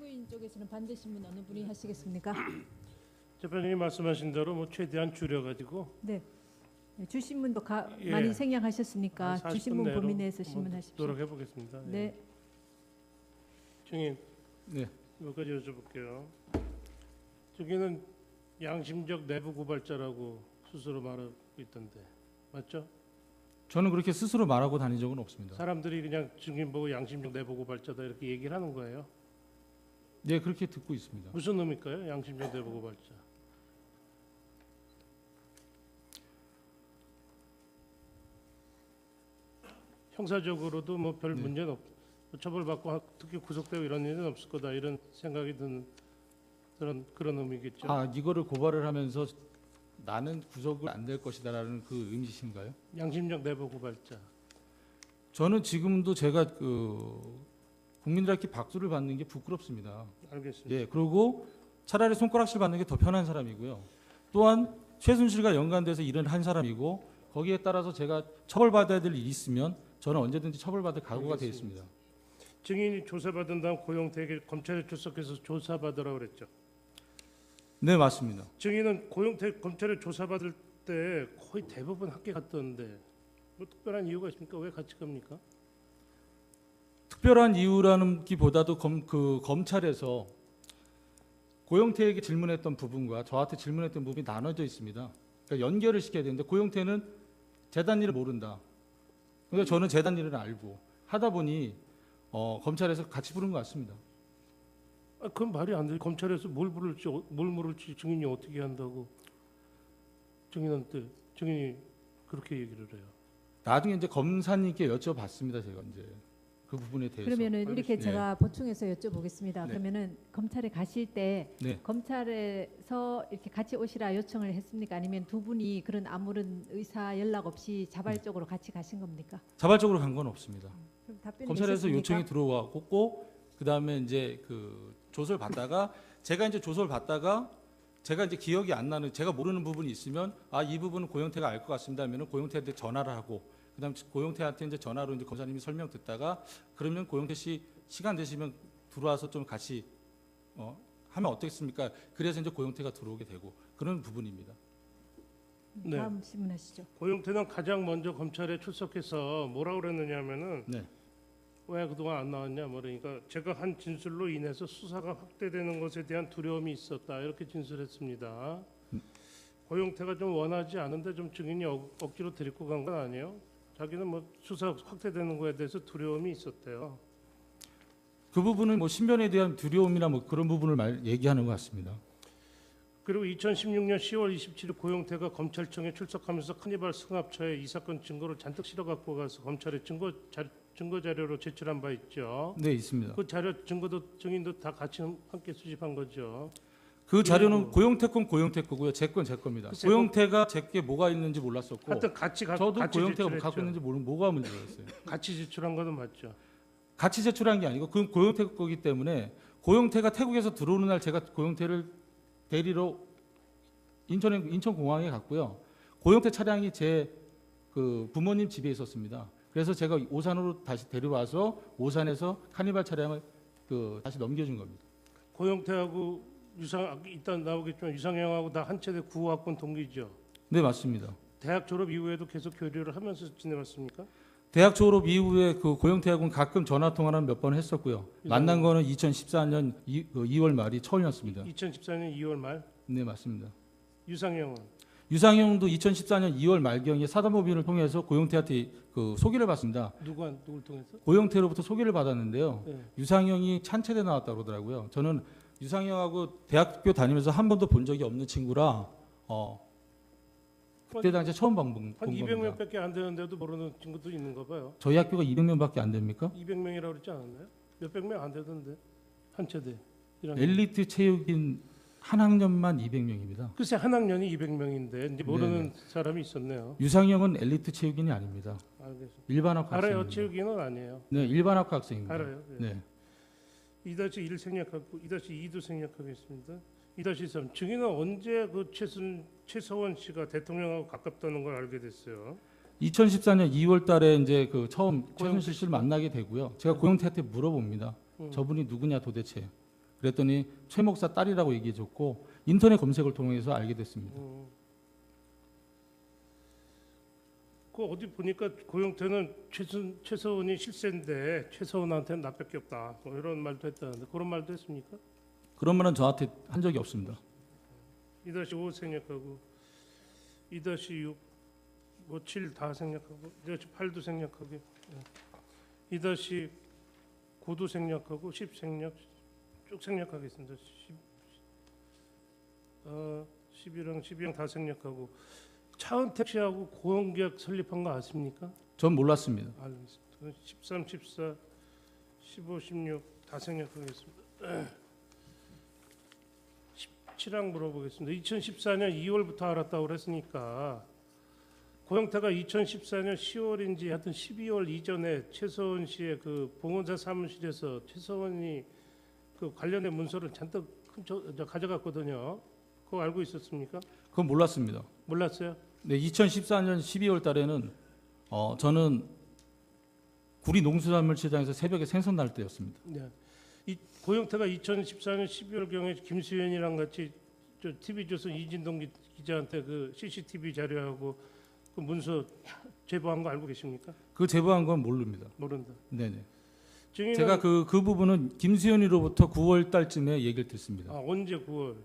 피고인 쪽에서는 반대 신문 어느 분이 하시겠습니까? 재판장님 말씀하신 대로 뭐 최대한 줄여가지고 네. 주신문도 예. 많이 생략하셨으니까 40분 주신문 내로 범위 내에서 한번 신문하십시오. 노력해 보겠습니다. 네. 증인 네. 몇 가지 여쭤볼게요. 저기는 양심적 내부 고발자라고 스스로 말하고 있던데 맞죠? 저는 그렇게 스스로 말하고 다닌 적은 없습니다. 사람들이 그냥 증인 보고 양심적 내부 고발자다 이렇게 얘기를 하는 거예요. 네, 그렇게 듣고 있습니다. 무슨 의미일까요? 양심적 내부 고발자. 형사적으로도 뭐 별 네. 문제는 없, 처벌받고 특히 구속되고 이런 일은 없을 거다 이런 생각이 드는 그런 의미겠죠. 아, 이거를 고발을 하면서 나는 구속을 안 될 것이다라는 그 의미이신가요? 양심적 내부 고발자. 저는 지금도 제가 국민들한테 박수를 받는 게 부끄럽습니다. 알겠습니다. 예, 그리고 차라리 손가락질 받는 게 더 편한 사람이고요. 또한 최순실과 연관돼서 일을 한 사람이고 거기에 따라서 제가 처벌받아야 될 일이 있으면 저는 언제든지 처벌받을 각오가 되어 있습니다. 증인이 조사받은 다음 고용태에게 검찰에 출석해서 조사받으라고 그랬죠. 네, 맞습니다. 증인은 고용태 검찰에 조사받을 때 거의 대부분 함께 갔던데 뭐 특별한 이유가 있습니까? 왜 같이 갑니까? 특별한 이유라는 기보다도 검찰에서 고용태에게 질문했던 부분과 저한테 질문했던 부분이 나눠져 있습니다. 그러니까 연결을 시켜야 되는데 고용태는 재단 일을 모른다. 그러니까 저는 재단 일을 알고 하다 보니 검찰에서 같이 부른 것 같습니다. 아, 그건 말이 안 돼. 검찰에서 뭘 물을지 증인이 어떻게 한다고 증인한테 증인이 그렇게 얘기를 해요. 나중에 이제 검사님께 여쭤봤습니다. 제가 이제 그 부분에 대해서. 그러면은 이렇게 알겠습니다. 제가 보충해서 여쭤보겠습니다. 네. 그러면은 검찰에 가실 때 네. 검찰에서 이렇게 같이 오시라 요청을 했습니까? 아니면 두 분이 그런 아무런 의사 연락 없이 자발적으로 같이 가신 겁니까? 자발적으로 간 건 없습니다. 그럼 답변이 검찰에서 있었습니까? 요청이 들어왔고 그다음에 이제 그 조서를 받다가 제가 이제 조서를 받다가 제가 이제 기억이 안 나는 제가 모르는 부분이 있으면 아, 이 부분은 고용태가 알 것 같습니다 하면은 고용태한테 전화를 하고 그다음 고용태한테 이제 전화로 이제 검사님이 설명 듣다가 그러면 고용태 씨 시간 되시면 들어와서 좀 같이 하면 어떻겠습니까? 그래서 이제 고용태가 들어오게 되고 그런 부분입니다. 네. 다음 질문하시죠. 고용태는 가장 먼저 검찰에 출석해서 뭐라고 그랬느냐면은 네. 왜 그동안 안 나왔냐 뭐 그러니까 제가 한 진술로 인해서 수사가 확대되는 것에 대한 두려움이 있었다 이렇게 진술했습니다. 고용태가 좀 원하지 않은데 좀 증인이 억지로 데리고 간 건 아니에요? 자기는 뭐 수사 확대되는 거에 대해서 두려움이 있었대요. 그 부분은 뭐 신변에 대한 두려움이나 뭐 그런 부분을 얘기하는 것 같습니다. 그리고 2016년 10월 27일 고용태가 검찰청에 출석하면서 카니발 승합차에 이 사건 증거를 잔뜩 실어 갖고 가서 검찰에 증거 자료로 제출한 바 있죠. 네, 있습니다. 그 자료 증거도 증인도 다 같이 함께 수집한 거죠. 그 자료는 그리고- 고용태 건 고용태 거고요. 제 건 제 겁니다. 그 고용태가 제게 뭐가 있는지 몰랐었고 하여튼 같이 저도 같이 고용태가 제출했죠. 갖고 있는지 모르는 뭐가 문제가 있어요. 같이 제출한 거는 맞죠. 같이 제출한 게 아니고 그 고용태 거기 때문에 고용태가 태국에서 들어오는 날 제가 고용태를 데리러 인천공항에 갔고요. 고용태 차량이 제 그 부모님 집에 있었습니다. 그래서 제가 오산으로 다시 데려와서 오산에서 카니발 차량을 다시 넘겨준 겁니다. 고용태하고 일단 나오겠지만 유상형하고 다 한 체대 구호학번 동기죠. 네, 맞습니다. 대학 졸업 이후에도 계속 교류를 하면서 지내왔습니까? 대학 졸업 이후에 그 고용태하고는 가끔 전화 통화를 몇 번 했었고요. 만난 거는 2014년 2월 말이 처음이었습니다. 2014년 2월 말. 네, 맞습니다. 유상형은 유상형도 2014년 2월 말경에 사단법인을 통해서 고용태한테 그 소개를 받습니다. 누굴 통해서? 고용태로부터 소개를 받았는데요. 네. 유상형이 찬체대 나왔다고 그러더라고요. 저는 유상형하고 대학교 다니면서 한 번도 본 적이 없는 친구라 그때 당시에 처음 본 한 겁니다. 200명밖에 안 되는데도 모르는 친구도 있는가 봐요. 저희 학교가 200명밖에 안 됩니까? 200명이라고 그러지 않았나요? 몇백 명 안 되던데 한 체대. 엘리트 체육인 한 학년만 200명입니다. 글쎄 한 학년이 200명인데 이제 모르는 사람이 있었네요. 유상형은 엘리트 체육인이 아닙니다. 알겠습니다. 일반학과 알아요. 학생입니다. 체육인은 아니에요. 네, 일반학과 학생입니다. 알아요. 네. 네. 2-1 생략하고 2-2도 생략하겠습니다. 2-3 증인은 언제 그 최서원 씨가 대통령하고 가깝다는 걸 알게 됐어요. 2014년 2월 달에 이제 그 처음 최순실 씨를 만나게 되고요. 제가 고용태한테 물어봅니다. 저분이 누구냐 도대체. 그랬더니 최 목사 딸이라고 얘기해줬고 인터넷 검색을 통해서 알게 됐습니다. 그 어디 보니까 고영태는 최서원이 실세인데 최서원한테는 나밖에 없다. 뭐 이런 말도 했다는데 그런 말도 했습니까? 그런 말은 저한테 한 적이 없습니다. 2-5 생략하고 2-6 뭐 7 다 생략하고 2-8도 생략하게 2-9도 생략하고 10 생략 쭉 생략하겠습니다. 11형 12형 다 생략하고 차은택 씨하고 고용계약 설립한 거 아십니까? 전 몰랐습니다. 알겠습니다. 13, 14, 15, 16 다 생략하겠습니다. 17항 물어보겠습니다. 2014년 2월부터 알았다고 그랬으니까 고영태가 2014년 10월인지 하여튼 12월 이전에 최서원 씨의 그 봉원사 사무실에서 최서원이 그 관련된 문서를 잔뜩 가져갔거든요. 그거 알고 있었습니까? 그건 몰랐습니다. 몰랐어요? 네, 2014년 12월 달에는 저는 구리 농수산물시장에서 새벽에 생선 날 때였습니다. 네. 이 고영태가 2014년 12월 경에 김수현이랑 같이 저 TV조선 이진동 기자한테 그 CCTV 자료하고 그 문서 제보한 거 알고 계십니까? 그 제보한 건 모릅니다. 모른다. 네네. 증인은 제가 그 부분은 김수현이로부터 9월 달쯤에 얘기를 듣습니다. 언제 9월?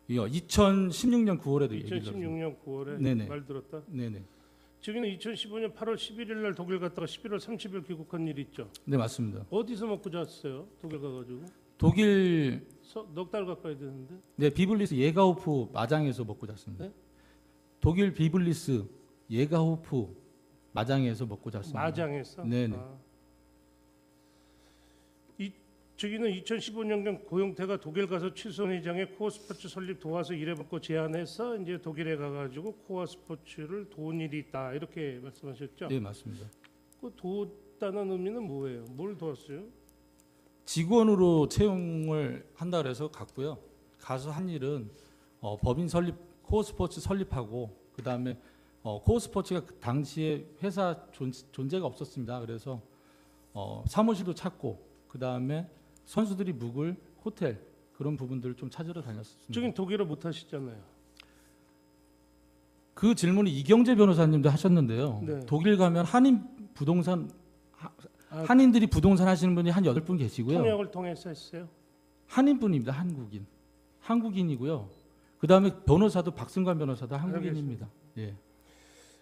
2016년 9월에도 얘기를 들었습니다. 2016년 9월에 네네. 말 들었다. 네네. 증인은 2015년 8월 11일 날 독일 갔다가 11월 30일 귀국한 일 있죠. 네, 맞습니다. 어디서 먹고 잤어요? 독일 가가지고 독일 넉 달 가까이 되는데. 네, 비블리스 예가호프 마장에서 먹고 잤습니다. 네? 독일 비블리스 예가호프 마장에서 먹고 잤습니다. 마장에서. 네네. 이 증인은 2015년경 고영태가 독일 가서 최수원 회장의 코어 스포츠 설립 도와서 일해먹고 제안해서 이제 독일에 가가지고 코어 스포츠를 도운 일이 있다 이렇게 말씀하셨죠? 네, 맞습니다. 그 도왔다는 의미는 뭐예요? 뭘 도왔어요? 직원으로 채용을 한다 그래서 갔고요. 가서 한 일은 법인 설립, 코어 스포츠 설립하고 그 다음에 코어 스포츠가 그 당시에 회사 존재가 없었습니다. 그래서 사무실도 찾고 그 다음에 선수들이 묵을 호텔 그런 부분들을 좀 찾으러 다녔습니다. 증인 독일어 못 하시잖아요. 그 질문을 이경재 변호사님도 하셨는데요. 네. 독일 가면 한인 부동산 한인들이 부동산 하시는 분이 한 8분 계시고요. 통역을 통해서 했어요. 한인분입니다. 한국인이고요. 그 다음에 변호사도 박승관 변호사도 한국인입니다. 예.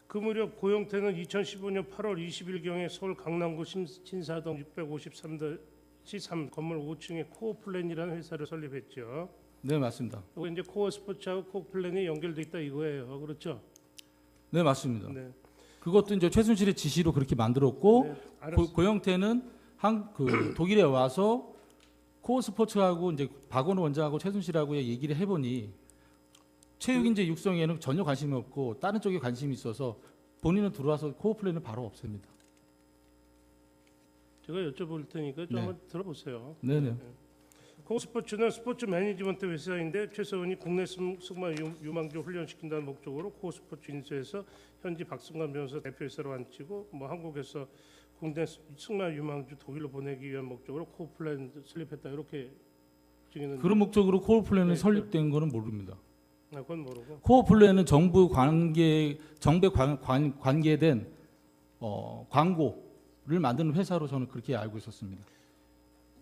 그 무렵 고영태는 2015년 8월 20일경에 서울 강남구 신사동 653-3 건물 5층에 코어플랜이라는 회사를 설립했죠. 네, 맞습니다. 그리고 이제 코어 스포츠하고 코어플랜이 연결돼 있다 이거예요. 그렇죠? 네, 맞습니다. 네. 그것도 이제 최순실의 지시로 그렇게 만들었고 네, 알았어요. 고영태는 독일에 와서 코어 스포츠하고 이제 박원호 원장하고 최순실하고 얘기를 해보니 체육인재 육성에는 전혀 관심이 없고 다른 쪽에 관심이 있어서 본인은 들어와서 코어 플랜을 바로 없앱니다. 제가 여쭤볼 테니까 좀 네. 한번 들어보세요. 네네. 코어 스포츠는 스포츠 매니지먼트 회사인데 최서원이 국내 승마 유망주 훈련시킨다는 목적으로 코어 스포츠 인수해서 현지 박승관 변호사 대표이사로 앉히고 뭐 한국에서 국내 승마 유망주 독일로 보내기 위한 목적으로 코어 플랜 설립했다 이렇게 증인은 그런 목적으로 코어 플랜이 네, 설립된 거는 모릅니다. 그건 모르고 코어 플랜은 정부에 관계된 광고를 만드는 회사로 저는 그렇게 알고 있었습니다.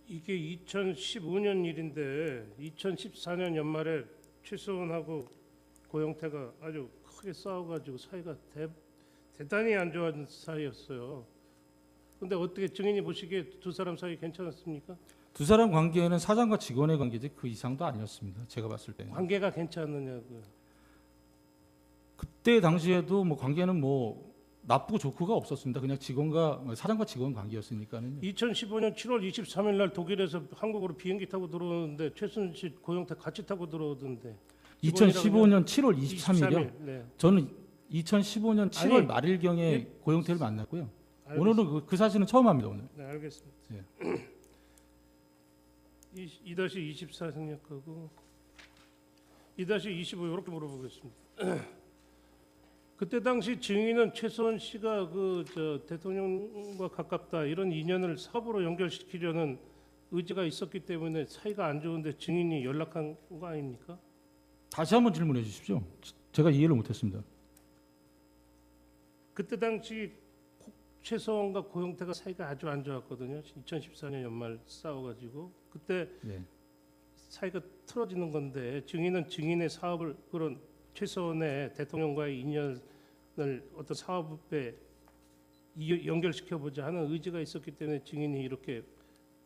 이게 2015년 일인데 2014년 연말에 최수원하고 고영태가 아주 크게 싸워가지고 사이가 대단히 안 좋아진 사이였어요. 근데 어떻게 증인이 보시기에 두 사람 사이 괜찮았습니까? 두 사람 관계는 사장과 직원의 관계지 그 이상도 아니었습니다. 제가 봤을 때는. 관계가 괜찮느냐고요. 그때 당시에도 뭐 관계는 뭐 나쁘고 좋고가 없었습니다. 그냥 사장과 직원 관계였으니까는. 2015년 7월 23일 날 독일에서 한국으로 비행기 타고 들어오는데 최순실 고영태 같이 타고 들어오던데. 2015년 7월 23일이요. 네. 저는 2015년 7월 아니, 말일경에 예. 고영태를 만났고요. 알겠습니다. 오늘은 그 사실은 처음 합니다. 오늘. 네, 알겠습니다. 예. 2-24 생략하고 2-25 이렇게 물어보겠습니다. 그때 당시 증인은 최서원 씨가 대통령과 가깝다 이런 인연을 사업으로 연결시키려는 의지가 있었기 때문에 사이가 안 좋은데 증인이 연락한 거 아닙니까? 다시 한번 질문해 주십시오. 제가 이해를 못했습니다. 그때 당시 최서원과 고영태가 사이가 아주 안 좋았거든요. 2014년 연말 싸워가지고 그때 예. 사이가 틀어지는 건데 증인은 증인의 사업을 그런 최서원의 대통령과의 인연을 어떤 사업에 연결시켜 보자 하는 의지가 있었기 때문에 증인이 이렇게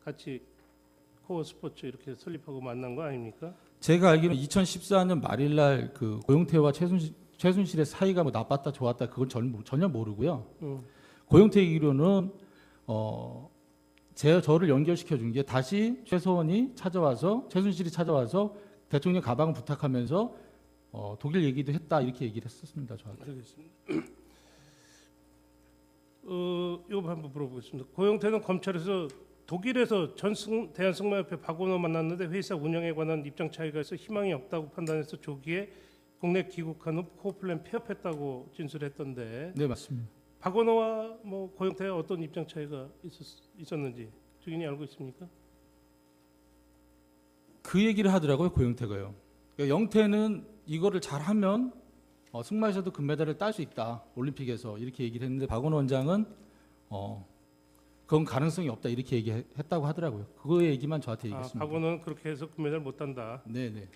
같이 코어 스포츠 이렇게 설립하고 만난 거 아닙니까? 제가 알기로는 2014년 말일날 그 고영태와 최순실의 사이가 뭐 나빴다 좋았다 그건 전혀 모르고요. 고영태 얘기로는 저를 연결시켜 준 게 다시 최서원이 찾아와서 최순실이 찾아와서 대통령 가방을 부탁하면서 독일 얘기도 했다 이렇게 얘기를 했었습니다. 저한테. 알겠습니다. 이거 한번 물어보겠습니다. 고영태는 검찰에서 독일에서 대한승마협회 박원호 만났는데 회사 운영에 관한 입장 차이가 있어 희망이 없다고 판단해서 조기에 국내 귀국한 후 코플랜 폐업했다고 진술했던데 네 맞습니다. 박원호와 뭐 고영태가 어떤 입장 차이가 있었는지 증인이 알고 있습니까? 그 얘기를 하더라고요 고영태가요. 그러니까 영태는 이거를 잘하면 승마에서도 금메달을 딸 수 있다 올림픽에서 이렇게 얘기를 했는데 박원호 원장은 그건 가능성이 없다 이렇게 얘기했다고 하더라고요. 그 얘기만 저한테 얘기했습니다. 박원호는 그렇게 해서 금메달 못 단다. 네네.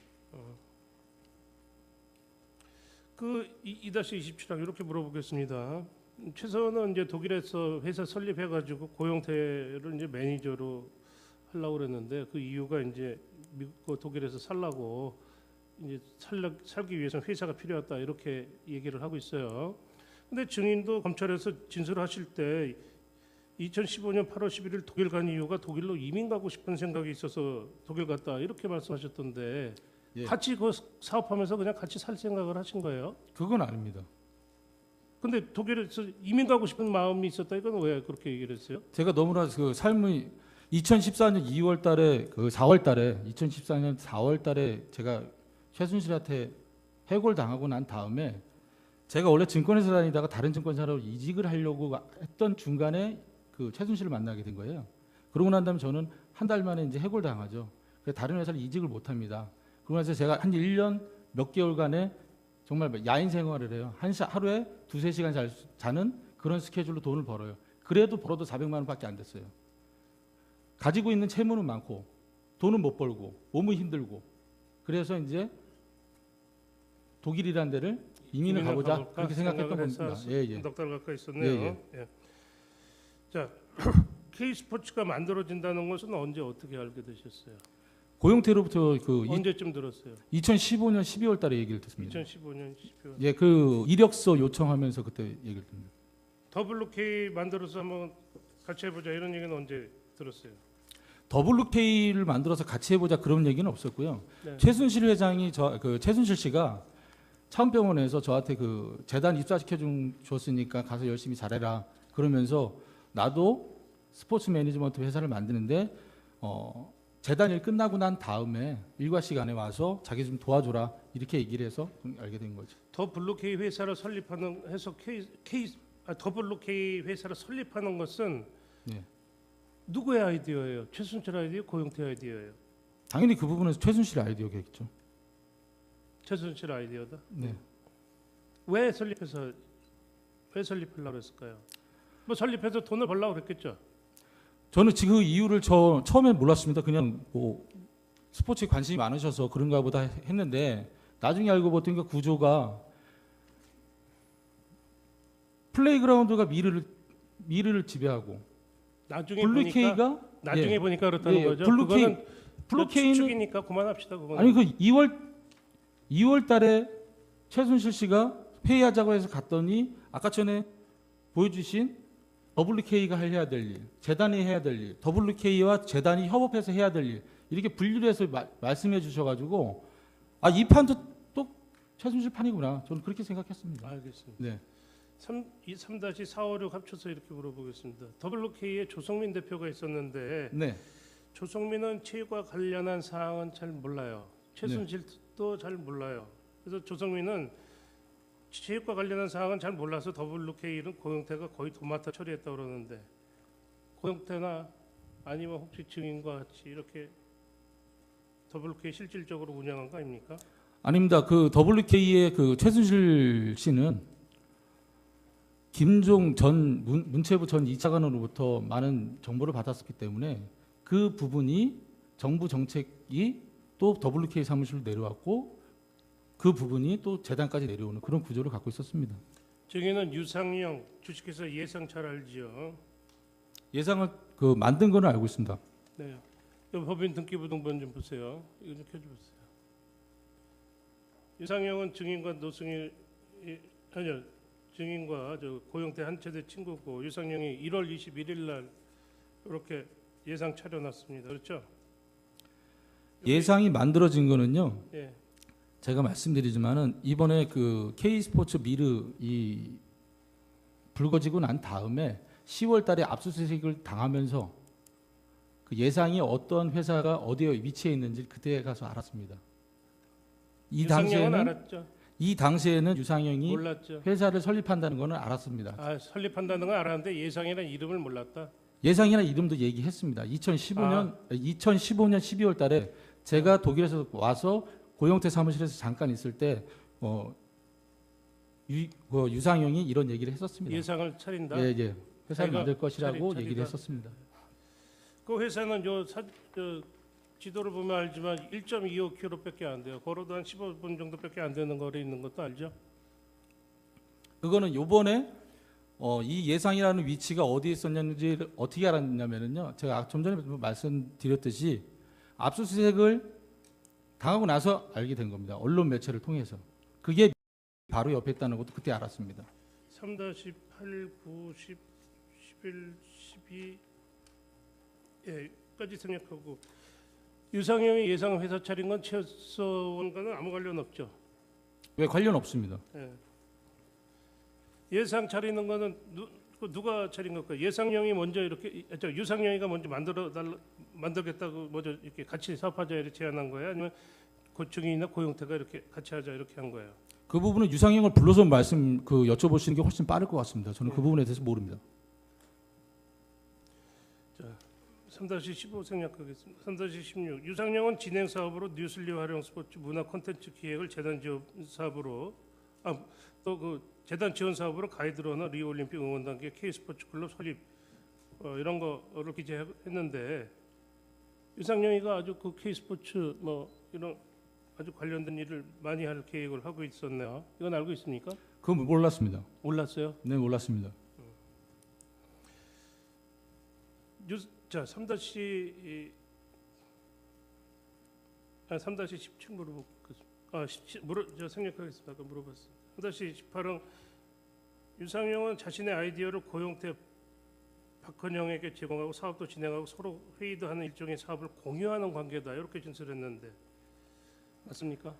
그 2-27항 이렇게 물어보겠습니다. 최서원은 이제 독일에서 회사 설립해가지고 고영태를 이제 매니저로 하려고 그랬는데 그 이유가 이제 미국 독일에서 살라고 이제 살기 위해서는 회사가 필요했다 이렇게 얘기를 하고 있어요. 근데 증인도 검찰에서 진술하실 때 2015년 8월 11일 독일 간 이유가 독일로 이민 가고 싶은 생각이 있어서 독일 갔다 이렇게 말씀하셨던데 예. 같이 그 사업하면서 그냥 같이 살 생각을 하신 거예요? 그건 아닙니다. 근데 독일에서 이민 가고 싶은 마음이 있었다 이건 왜 그렇게 얘기를 했어요? 제가 너무나 그 삶의 2014년 2월 달에 그 4월 달에 2014년 4월 달에 제가 최순실한테 해고를 당하고 난 다음에 제가 원래 증권회사 다니다가 다른 증권사로 이직을 하려고 했던 중간에 그 최순실을 만나게 된 거예요. 그러고 난 다음에 저는 한 달 만에 이제 해고를 당하죠. 그래서 다른 회사를 이직을 못 합니다. 그러고 나서 제가 한 1년 몇 개월간에 정말 야인 생활을 해요. 하루에 2-3시간 자는 그런 스케줄로 돈을 벌어요. 그래도 벌어도 400만 원밖에 안 됐어요. 가지고 있는 채무는 많고 돈은 못 벌고 몸은 힘들고 그래서 이제 독일이라는 데를 이민을 가보자 그렇게 생각했던 겁니다. 예. 넉달 가까이 있었네요. 예. 자, K스포츠가 만들어진다는 것은 언제 어떻게 알게 되셨어요? 고영태로부터 언제쯤 들었어요? 2015년 12월 달에 얘기를 듣습니다. 2015년 12월. 예, 그 이력서 요청하면서 그때 얘기를 듣습니다. WK 만들어서 한번 같이 해보자 이런 얘기는 언제 들었어요? WK를 만들어서 같이 해보자 그런 얘기는 없었고요. 네. 최순실 회장이 최순실 씨가 차은병원에서 저한테 그 재단 입사시켜 줬으니까 가서 열심히 잘해라 그러면서 나도 스포츠 매니지먼트 회사를 만드는데 재단 일 끝나고 난 다음에 일과 시간에 와서 자기 좀 도와줘라 이렇게 얘기를 해서 알게 된 거죠. WK 회사를 설립하는 해서 WK 회사를 설립하는 것은 네. 누구의 아이디어예요? 최순실 아이디어, 고영태 아이디어예요? 당연히 그 부분에서 최순실 아이디어겠죠. 최순실 아이디어다. 네. 왜 설립하려고 했을까요? 뭐 설립해서 돈을 벌려고 그랬겠죠. 저는 지금 그 이유를 처음에 몰랐습니다. 그냥 뭐 스포츠에 관심이 많으셔서 그런가 보다 했는데 나중에 알고 보니까 그 구조가 플레이그라운드가 미르를 지배하고 나중에 블루K가 보니까 그렇다는 거죠. 블루K는 추측이니까 그만합시다. 그거는. 아니 그 2월 달에 최순실 씨가 회의하자고 해서 갔더니 아까 전에 보여주신 WK가 해야 될 일, 재단이 해야 될 일, WK와 재단이 협업해서 해야 될 일 이렇게 분류를 해서 말씀해 주셔가지고 이 판도 또 최순실 판이구나 저는 그렇게 생각했습니다. 알겠습니다. 네. 3-456 합쳐서 이렇게 물어보겠습니다. WK에 조성민 대표가 있었는데 네. 조성민은 체육과 관련한 사항은 잘 몰라요. 최순실도 잘 몰라요. 그래서 조성민은 체육과 관련한 사항은 잘 몰라서 WK는 고영태가 거의 도맡아 처리했다고 그러는데 고영태나 아니면 혹시 증인과 같이 이렇게 WK 실질적으로 운영한 거 아닙니까? 아닙니다. 그 WK의 그 최순실 씨는 김종 전 문체부 전 2차관으로부터 많은 정보를 받았었기 때문에 그 부분이 정부 정책이 또 WK 사무실로 내려왔고 그 부분이 또 재단까지 내려오는 그런 구조를 갖고 있었습니다. 증인은 유상영 주식회사 예상 잘 알지요. 예상을 그 만든 거는 알고 있습니다. 네. 이 법인 등기부등본 좀 보세요. 이거 좀 켜주세요. 유상영은 증인과 노승일 아니요 증인과 저 고영태 한체대 친구고 유상영이 1월 21일 날 이렇게 예상 차려놨습니다. 그렇죠? 예상이 만들어진 거는요. 예. 제가 말씀드리지만은 이번에 그 K스포츠 미르 이 불거지고 난 다음에 10월 달에 압수수색을 당하면서 그 예상이 어떤 회사가 어디에 위치해 있는지 그때 가서 알았습니다. 유상영은 알았죠. 이 당시에는 유상영이 몰랐죠. 회사를 설립한다는 거는 알았습니다. 아, 설립한다는 건 알았는데 예상이라는 이름을 몰랐다. 예상이나 이름도 얘기했습니다. 2015년 12월 달에 제가 독일에서 와서 고영태 사무실에서 잠깐 있을 때 유상영이 이런 얘기를 했었습니다. 예상을 차린다. 예, 예. 회사를 자기가 만들 것이라고 차리다. 얘기를 했었습니다. 그 회사는 저 지도를 보면 알지만 1.25km밖에 안 돼요. 걸어도 한 15분 정도밖에 안 되는 거리 있는 것도 알죠? 그거는 요번에 이 예상이라는 위치가 어디에 있었는지 어떻게 알았냐면요. 제가 좀 전에 말씀드렸듯이 압수수색을 당하고 나서 알게 된 겁니다. 언론 매체를 통해서. 그게 바로 옆에 있다는 것도 그때 알았습니다. 3-8, 9, 10, 11, 12 까지 생략하고 유상영이 예상 회사 차린 건 최소원과는 아무 관련 없죠. 왜 관련 없습니다. 예. 예상 차리는 거는 누가 차린 걸까요? 예상영이 먼저 이렇게 유상영이가 먼저 만들겠다고 먼저 이렇게 같이 사업하자 이렇게 제안한 거예요? 아니면 고충이나 고용태가 이렇게 같이 하자 이렇게 한 거예요? 그 부분은 유상영을 불러서 여쭤보시는 게 훨씬 빠를 것 같습니다. 저는 그 부분에 대해서 모릅니다. 3-15 생략하겠습니다. 3-16 유상영은 진행 사업으로 뉴슬리 활용 스포츠 문화 콘텐츠 기획을 재단 지원 사업으로 또 그 재단 지원 사업으로 가이드러너 리오올림픽 응원 단계 K스포츠 클럽 설립 이런 거를 기재했는데 유상영이가 아주 그 K스포츠 이런 아주 관련된 일을 많이 할 계획을 하고 있었네요. 이건 알고 있습니까? 그건 몰랐습니다. 몰랐어요. 네, 몰랐습니다. 자, 3-17 물어보겠습니다. 저 생략하겠습니다. 아까 물어봤어요. 3-18은 유상영은 자신의 아이디어를 고용태 박헌영에게 제공하고 사업도 진행하고 서로 회의도 하는 일종의 사업을 공유하는 관계다. 이렇게 진술했는데 맞습니까?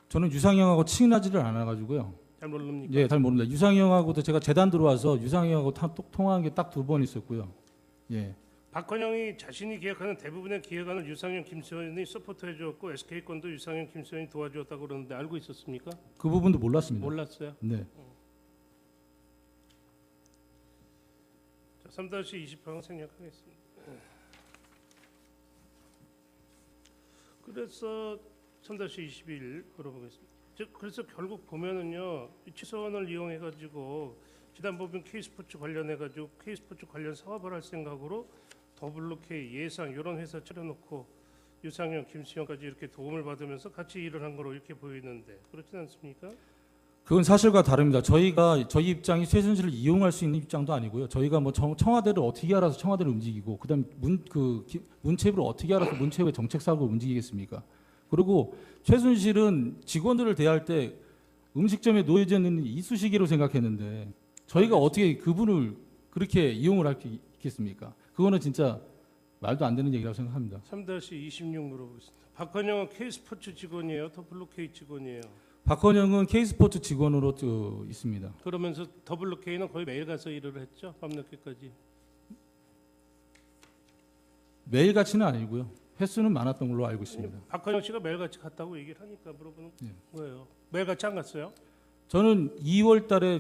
저는 유상영하고 친하지를 않아가지고요. 잘 모릅니까? 예, 잘 모릅니다. 유상영하고도 제가 재단 들어와서 유상영하고 통화한 게 딱 2번 있었고요. 예. 박헌영이 자신이 기획하는 대부분의 기획안을 유상영, 김수현이 서포트해 주었고 SK건도 유상영, 김수현이 도와주었다고 그러는데 알고 있었습니까? 그 부분도 몰랐습니다. 몰랐어요. 네. 자, 3-20항 생략하겠습니다. 그래서 3-21 물어보겠습니다. 그래서 결국 보면은요, 취소원을 이용해 가지고 지난법인 K스포츠 관련해 가지고 K스포츠 관련 사업을 할 생각으로 WK 예상 이런 회사 차려놓고 유상영, 김수영까지 이렇게 도움을 받으면서 같이 일을 한 거로 이렇게 보이는데 그렇진 않습니까? 그건 사실과 다릅니다. 저희 입장이 최순실을 이용할 수 있는 입장도 아니고요. 저희가 청와대를 어떻게 알아서 청와대를 움직이고 그다음 문체부를 어떻게 알아서 문체부의 정책 사업을 움직이겠습니까? 그리고 최순실은 직원들을 대할 때 음식점에 놓여져 있는 이쑤시개로 생각했는데 저희가 어떻게 그분을 그렇게 이용을 할 게 있겠습니까? 그거는 진짜 말도 안 되는 얘기라고 생각합니다. 3-26 물어보겠습니다. 박헌영은 K스포츠 직원이에요? WK 직원이에요? 박헌영은 K스포츠 직원으로 있습니다. 그러면서 WK는 거의 매일 가서 일을 했죠? 밤늦게까지. 매일같이는 아니고요. 횟수는 많았던 걸로 알고 있습니다. 박헌영 씨가 매일같이 갔다고 얘기를 하니까 물어보는 거예요. 매일같이 안 갔어요? 저는 2월 달에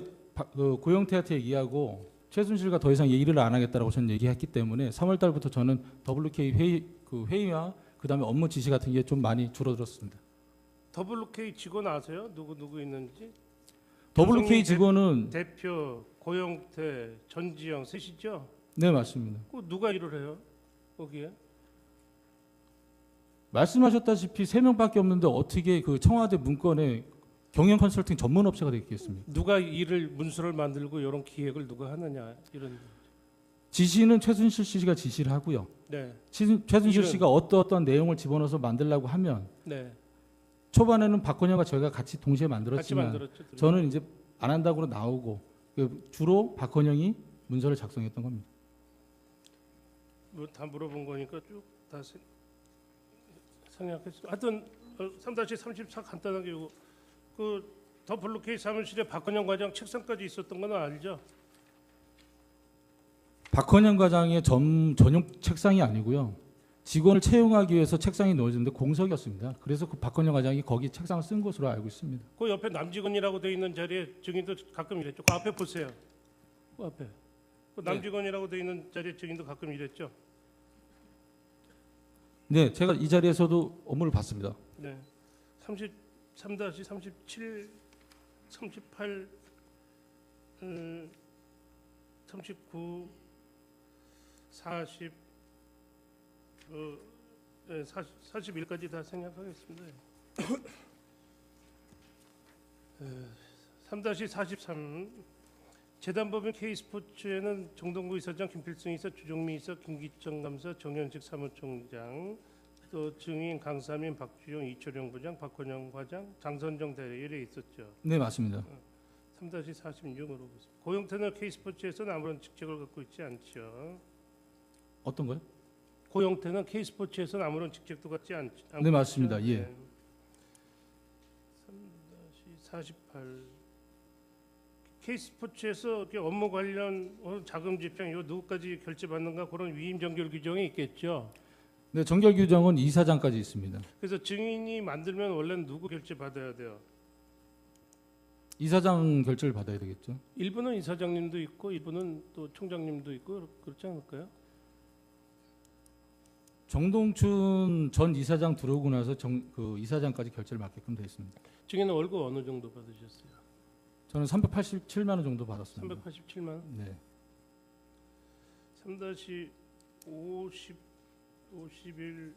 고영태한테 얘기하고 최순실과 더 이상 일을 안 하겠다라고 저는 얘기했기 때문에 3월 달부터 저는 WK 회의와 그다음에 업무 지시 같은 게 좀 많이 줄어들었습니다. WK 직원 아세요? 누구 있는지? WK 직원은 대표 고영태, 전지영 셋이죠? 네 맞습니다. 그 누가 일을 해요? 거기에? 말씀하셨다시피 3명밖에 없는데 어떻게 그 청와대 문건에 경영 컨설팅 전문 업체가 되겠습니까? 누가 일을 문서를 만들고 이런 기획을 누가 하느냐 이런. 지시는 최순실 씨가 지시를 하고요. 네, 최순실 이런- 씨가 어떤 내용을 집어넣어서 만들려고 하면 네. 초반에는 박건영과 저희가 같이 동시에 같이 만들었지만 만들었죠. 저는 이제 안 한다고 나오고 주로 박건영이 문서를 작성했던 겁니다. 뭐 다 물어본 거니까 쭉 다 생략했습니다. 하여튼 3-34 간단하게 이거 그 WK 사무실에 박건영 과장 책상까지 있었던 건 알죠? 박건영 과장의 전용 책상이 아니고요. 직원을 채용하기 위해서 책상이 놓여졌는데 공석이었습니다. 그래서 그 박건영 과장이 거기 책상을 쓴 것으로 알고 있습니다. 그 옆에 남직원이라고 돼 있는 자리에 증인도 가끔 이랬죠. 그 앞에 보세요. 그 앞에. 그 남직원이라고 돼 있는 자리에 증인도 가끔 이랬죠. 네, 제가 이 자리에서도 업무를 봤습니다. 네. 33-37, 38, 39, 40, 41까지 다 생략하겠습니다. 3-43 재단법인 K스포츠에는 정동구 이사장, 김필승 이사, 주정미 이사, 김기정 감사, 정현식 사무총장, 또 증인 강사민, 박주영, 이철용 부장, 박건영 과장, 장선정 대리에 있었죠. 네, 맞습니다. 3-46으로 보겠습니다. 고영태는 K스포츠에서는 아무런 직책을 갖고 있지 않죠. 어떤 거요? 고영태는 K스포츠에서는 아무런 직책도 갖지 않고 네, 맞습니다. 있죠. 예. 3-48 K스포츠에서 이렇게 업무 관련 자금 집행 이거 누구까지 결제받는가 그런 위임 정결 규정이 있겠죠. 네, 정결 규정은 이사장까지 있습니다. 그래서 증인이 만들면 원래는 누구 결제 받아야 돼요? 이사장 결제를 받아야 되겠죠. 일부는 이사장님도 있고 일부는 또 총장님도 있고 그렇지 않을까요? 정동춘 전 이사장 들어오고 나서 그 이사장까지 결제를 받게끔 되어 있습니다. 증인은 월급 어느 정도 받으셨어요? 저는 387만 원 정도 받았습니다. 387만 원? 네. 3-50, 51,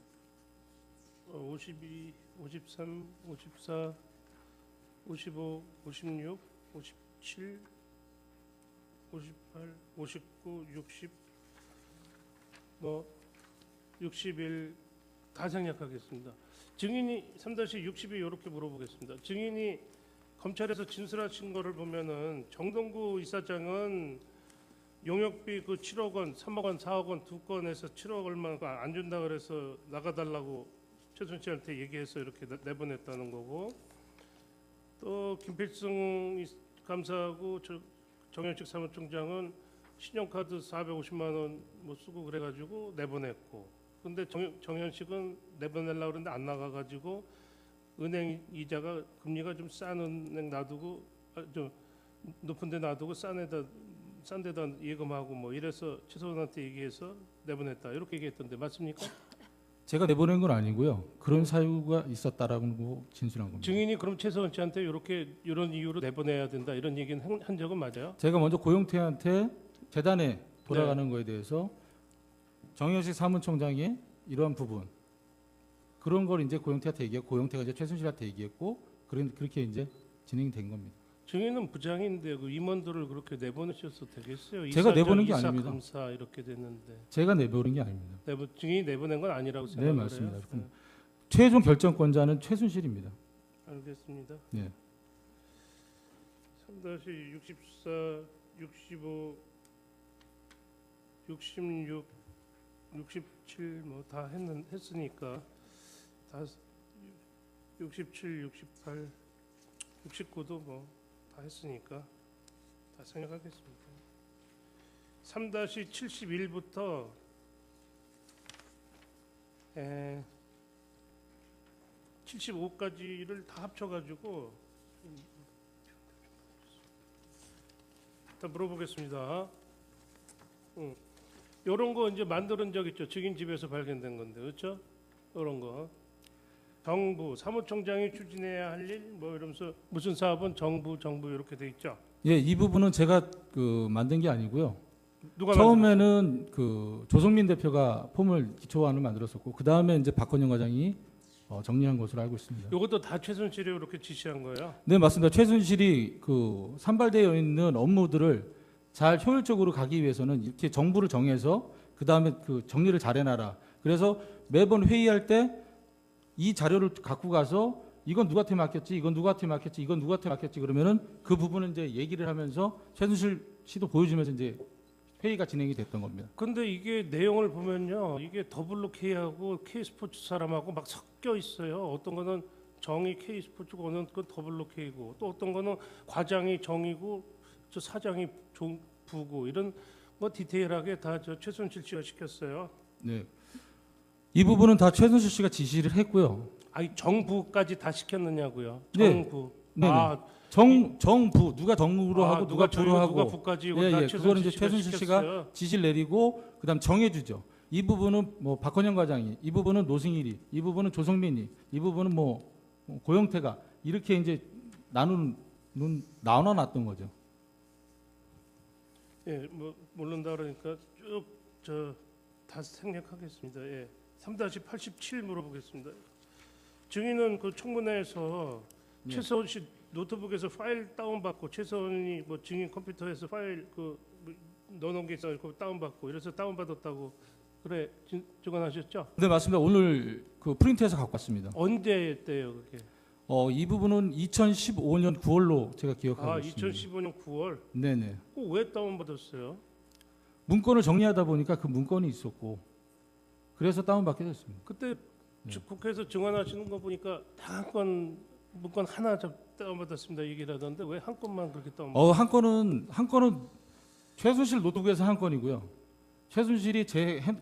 52, 53, 54, 55, 56, 57, 58, 59, 60, 뭐 61 다 생략하겠습니다. 증인이 3-62 이렇게 물어보겠습니다. 증인이 검찰에서 진술하신 거를 보면은 정동구 이사장은 용역비 그 7억 원, 3억 원, 4억 원 두 건에서 7억 얼마가 안 준다 그래서 나가달라고 최순실한테 얘기해서 이렇게 내보냈다는 거고, 또 김필승 감사하고 정현식 사무총장은 신용카드 450만 원 뭐 쓰고 그래가지고 내보냈고, 근데 정현식은 내보내려고 그러는데 안 나가가지고 은행 이자가 금리가 좀 싼 은행 놔두고 좀 높은 데 놔두고 싼 데다 예금하고 뭐 이래서 최소한한테 얘기해서 내보냈다 이렇게 얘기했던데 맞습니까? 제가 내보낸 건 아니고요. 그런 사유가 있었다라고 진술한 겁니다. 증인이 그럼 최소한 씨한테 이런 이유로 내보내야 된다 이런 얘기는 한 적은 맞아요? 제가 먼저 고영태한테 재단에 돌아가는 거에 대해서 정현식 사무총장이 이러한 부분 그런 걸 이제 고영태한테 얘기했고, 고영태가 이제 최순실한테 얘기했고, 그렇게 이제 진행된 겁니다. 증인은 부장인데 그 임원들을 그렇게 내보내셔서 되겠어요? 제가 내보낸 게 이사 아닙니다. 감사 이렇게 됐는데 제가 내보낸 게 아닙니다. 증인이 내보낸 건 아니라고 네, 생각해요? 맞습니다. 최종 결정권자는 최순실입니다. 알겠습니다. 네. 3-64, 65, 66, 67 뭐 다 했으니까 다 67, 68, 69도 뭐 다 했으니까 다 생각하겠습니다. 3-71부터 75까지를 다 합쳐가지고 일단 물어보겠습니다. 이런 거 이제 만드는 적 있죠. 증인 집에서 발견된 건데, 그렇죠? 이런 거. 정부 사무총장이 추진해야 할 일 뭐 이러면서 무슨 사업은 정부 이렇게 돼 있죠. 예, 이 부분은 제가 그 만든 게 아니고요. 누가 처음에는 그 조성민 대표가 폼을 기초안을 만들었었고 그 다음에 이제 박헌영 과장이 정리한 것으로 알고 있습니다. 이것도 다 최순실이 이렇게 지시한 거예요. 네, 맞습니다. 최순실이 그 산발되어 있는 업무들을 잘 효율적으로 가기 위해서는 이렇게 정부를 정해서 그 다음에 그 정리를 잘 해놔라. 그래서 매번 회의할 때 이 자료를 갖고 가서 이건 누구한테 맡겼지, 이건 누구한테 맡겼지, 이건 누구한테 맡겼지 그러면은 그 부분은 이제 얘기를 하면서 최순실 씨도 보여주면서 이제 회의가 진행이 됐던 겁니다. 근데 이게 내용을 보면요, 이게 더블로 K하고 K스포츠 사람하고 막 섞여 있어요. 어떤 거는 정이 K스포츠고 어느 건 더블로 K고 또 어떤 거는 과장이 정이고 저 사장이 부고 이런 뭐 디테일하게 다 저 최순실 씨가 시켰어요. 네. 이 부분은 다 최순실 씨가 지시를 했고요. 아니 정부까지 다 시켰느냐고요. 네. 정부. 네네. 아, 정부 누가 정부로 하고 누가 부로 하고 누가 부까지 이거 예, 다 예. 그거는 이제 최순실 씨가 시켰어요. 지시를 내리고 그다음 정해주죠. 이 부분은 뭐 박헌영 과장이, 이 부분은 노승일이, 이 부분은 조성민이, 이 부분은 뭐 고영태가 이렇게 이제 나눠놨던 거죠. 예, 뭐 모른다 그러니까 쭉 저 다 생략하겠습니다. 예. 3-87 물어보겠습니다. 증인은 그 청문회에서 네. 최서원 씨 노트북에서 파일 다운받고 최서원이 뭐 증인 컴퓨터에서 파일 그 넣어놓은 게 있어 그 다운받고 이래서 다운받았다고 그래 증언하셨죠? 네, 맞습니다. 오늘 그 프린트해서 갖고 왔습니다. 언제 때요 그게? 이 부분은 2015년 9월로 제가 기억하고 있습니다. 2015년 9월. 네네. 왜 다운받았어요? 문건을 정리하다 보니까 그 문건이 있었고 그래서 다운받게 됐습니다. 그때 네. 국회에서 증언하시는 거 보니까 다 한 건 문건 하나 다운받았습니다 얘기를 하던데 왜 한 건만 그렇게 다운받았어요? 한 건은 최순실 노트북에서 한 건이고요. 최순실이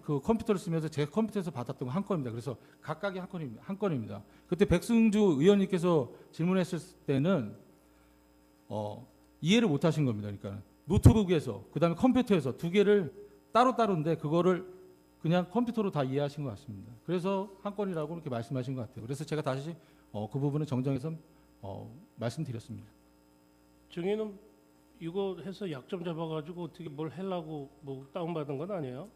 그 컴퓨터를 쓰면서 제 컴퓨터에서 받았던 거 한 건입니다. 그래서 각각이 한 건입니다. 그때 백승주 의원님께서 질문했을 때는 이해를 못 하신 겁니다. 그러니까 노트북에서 그다음에 컴퓨터에서 두 개를 따로따로인데 그거를 그냥 컴퓨터로 다 이해하신 것 같습니다. 그래서 한 건이라고 이렇게 말씀하신 것 같아요. 그래서 제가 다시 그 부분을 정정해서 말씀드렸습니다. 증인은 이거 해서 약점 잡아가지고 어떻게 뭘 하려고 뭐 다운받은 건 아니에요?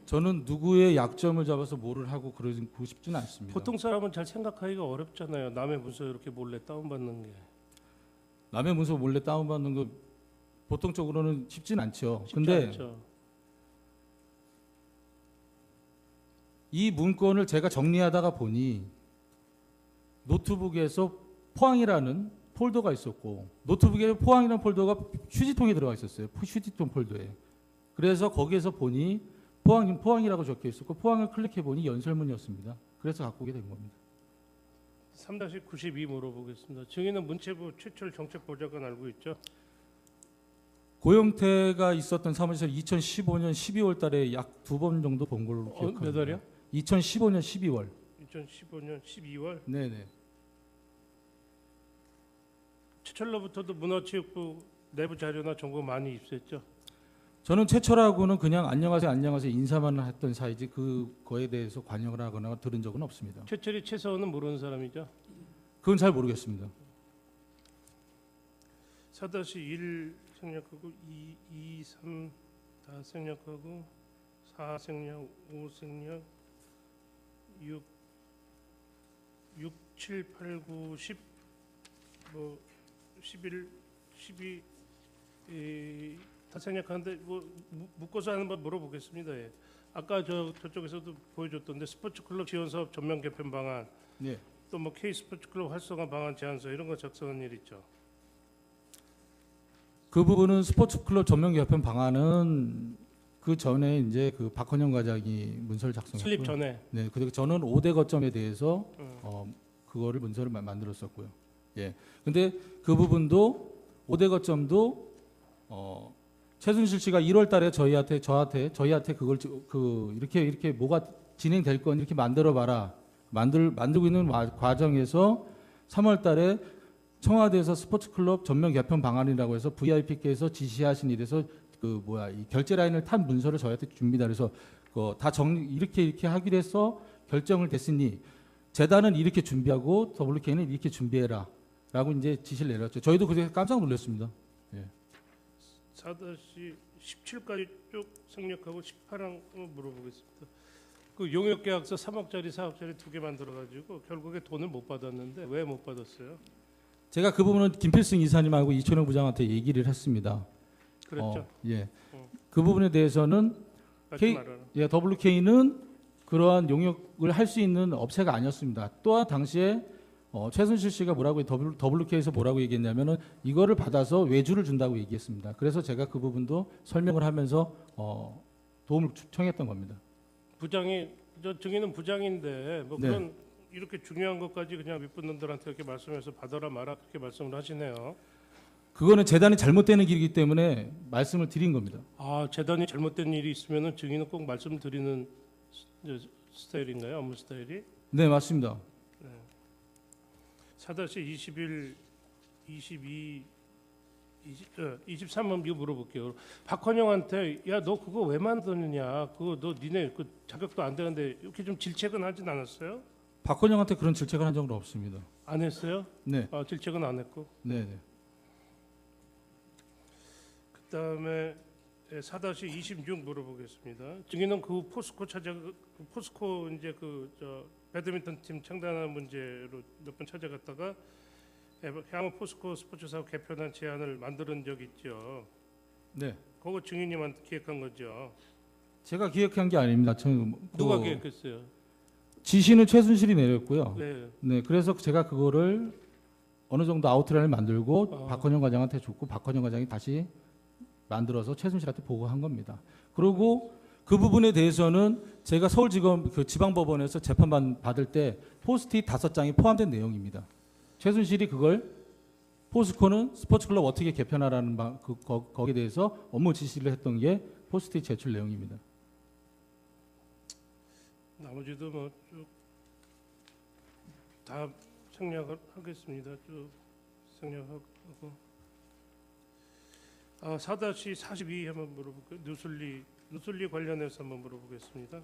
저는 누구의 약점을 잡아서 뭐를 하고 그러고 싶지는 않습니다. 보통 사람은 잘 생각하기가 어렵잖아요. 남의 문서 이렇게 몰래 다운받는 게. 남의 문서 몰래 다운받는 거 보통적으로는 쉽진 않죠. 쉽지 근데 않죠. 이 문건을 제가 정리하다가 보니 노트북에서 포항이라는 폴더가 있었고 노트북에 포항이라는 폴더가 휴지통에 들어가 있었어요. 휴지통 폴더에. 그래서 거기에서 보니 포항이라고 적혀 있었고 포항을 클릭해 보니 연설문이었습니다. 그래서 갖고 오게 된 겁니다. 3-92 물어보겠습니다. 증인은 문체부 최철 정책보좌관 알고 있죠? 고영태가 있었던 사무실 2015년 12월 달에 약 2번 정도 본 걸로 기억합니다. 몇 월이요? 2015년 12월. 2015년 12월. 네네. 최철로부터도 문화체육부 내부 자료나 정보 많이 입수했죠? 저는 최철하고는 그냥 안녕하세요 인사만 했던 사이지 그거에 대해서 관여를 하거나 들은 적은 없습니다. 최철이 최서원은 모르는 사람이죠? 그건 잘 모르겠습니다. 4-1 생략하고 2, 3 다 생략하고 4 생략, 5 생략, 6, 7, 8, 9, 10, 뭐 11, 12 다 생략하는데 뭐 묶어서 하는 번 물어보겠습니다. 예. 아까 저쪽에서도 보여줬던데 스포츠클럽 지원사업 전면 개편 방안, 네. 또 뭐 K 스포츠클럽 활성화 방안 제안서 이런 거 작성한 일 있죠. 그 부분은 스포츠클럽 전면 개편 방안은 그 전에 이제 그 박헌영 과장이 문서를 작성했고요. 설립 전에. 네, 그리고 저는 5대 거점에 대해서 그거를 문서를 만들었었고요. 예. 근데 그 부분도 5대 거점도 최순실 씨가 1월 달에 저희한테 그걸 이렇게 뭐가 진행될 건 이렇게 만들어 봐라. 만들고 있는 과정에서 3월 달에 청와대에서 스포츠클럽 전면 개편 방안이라고 해서 VIP께서 지시하신 일에서 이 결제 라인을 탄 문서를 저희한테 줍니다. 그래서 다 이렇게 하기로 해서 결정을 됐으니 재단은 이렇게 준비하고 WK는 이렇게 준비해라라고 이제 지시를 내렸죠. 저희도 그래서 깜짝 놀랐습니다. 4-17까지 쭉 생략하고 18항 물어보겠습니다. 그 용역계약서 3억짜리 4억짜리 두 개 만들어가지고 결국에 돈을 못 받았는데 왜 못 받았어요? 제가 그 부분은 김필승 이사님하고 이촌영 부장한테 얘기를 했습니다. 그랬죠. 예. 그 부분에 대해서는 하지 말아라. WK는 그러한 용역을 할 수 있는 업체가 아니었습니다. 또한 당시에 최순실 씨가 WK에서 뭐라고 얘기했냐면은 이거를 받아서 외주를 준다고 얘기했습니다. 그래서 제가 그 부분도 설명을 하면서 도움을 청했던 겁니다. 부장이 저 증인은 부장인데 뭐 네. 그런 이렇게 중요한 것까지 그냥 윗분들한테 이렇게 말씀해서 받아라 마라 그렇게 말씀을 하시네요. 그거는 재단이 잘못되는 길이기 때문에 말씀을 드린 겁니다. 아 재단이 잘못된 일이 있으면은 증인은 꼭 말씀드리는 스타일인가요? 업무 스타일이? 네, 맞습니다. 4-21, 22, 23번 이거 물어볼게요. 박헌영한테 야 너 그거 왜 만드느냐? 그거 너 니네 그 자격도 안 되는데 이렇게 좀 질책은 하진 않았어요? 박헌영한테 그런 질책을 한 적은 없습니다. 안 했어요? 네, 아 질책은 안 했고. 네, 네. 그다음에 4-26 물어보겠습니다. 증인은 그 포스코 포스코 이제 배드민턴 팀 창단하는 문제로 몇 번 찾아갔다가 향후 포스코 스포츠 사업 개편안 제안을 만드는 적 있죠. 네. 그거 증인님한테 기획한 거죠. 제가 기획한 게 아닙니다. 누가 기획했어요? 지시는 최순실이 내렸고요. 네. 네, 그래서 제가 그거를 어느 정도 아웃라인을 만들고 박헌영 과장한테 줬고 박헌영 과장이 다시 만들어서 최순실한테 보고한 겁니다. 그리고 그 부분에 대해서는 제가 서울지검 지방법원에서 재판 받을 때 포스트잇 5장이 포함된 내용입니다. 최순실이 그걸 포스코는 스포츠클럽 어떻게 개편하라는 거기에 대해서 업무 지시를 했던 게 포스트잇 제출 내용입니다. 나머지도 뭐 쭉 다 생략하겠습니다. 쭉 생략하고 4-42 한번 물어볼게요. 누슬리 관련해서 한번 물어보겠습니다.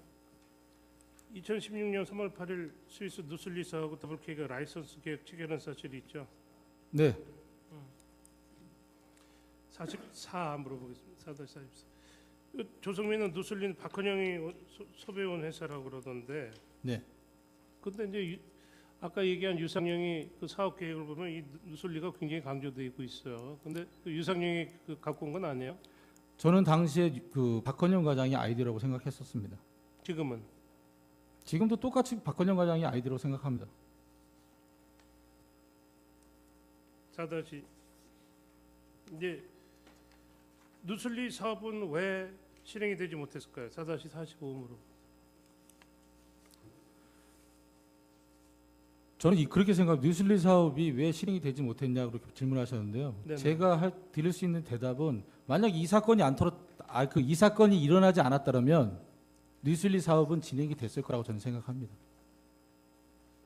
2016년 3월 8일 스위스 누슬리사하고 WK가 라이선스 계약 체결한 사실이 있죠. 네, 44 물어보겠습니다. 4-44. 조성민은 누슬리는 박헌영이 섭외온 회사라고 그러던데. 네. 근데 이제 아까 얘기한 유상영이 그 사업 계획을 보면 이 누슬리가 굉장히 강조되고 있어요. 근데 그 유상영이 갖고 온 건 아니에요? 저는 당시에 그 박헌영 과장이 아이디어라고 생각했었습니다. 지금은 지금도 똑같이 박헌영 과장이 아이디어라고 생각합니다. 4- 이제 누슬리 사업은 왜 실행이 되지 못했을까요? 4-45으로. 저는 그렇게 생각합니다. 뉴슬리 사업이 왜 실행이 되지 못했냐 그렇게 질문하셨는데요. 네네. 제가 드릴 수 있는 대답은 만약 이 사건이 이 사건이 일어나지 않았다면 뉴슬리 사업은 진행이 됐을 거라고 저는 생각합니다.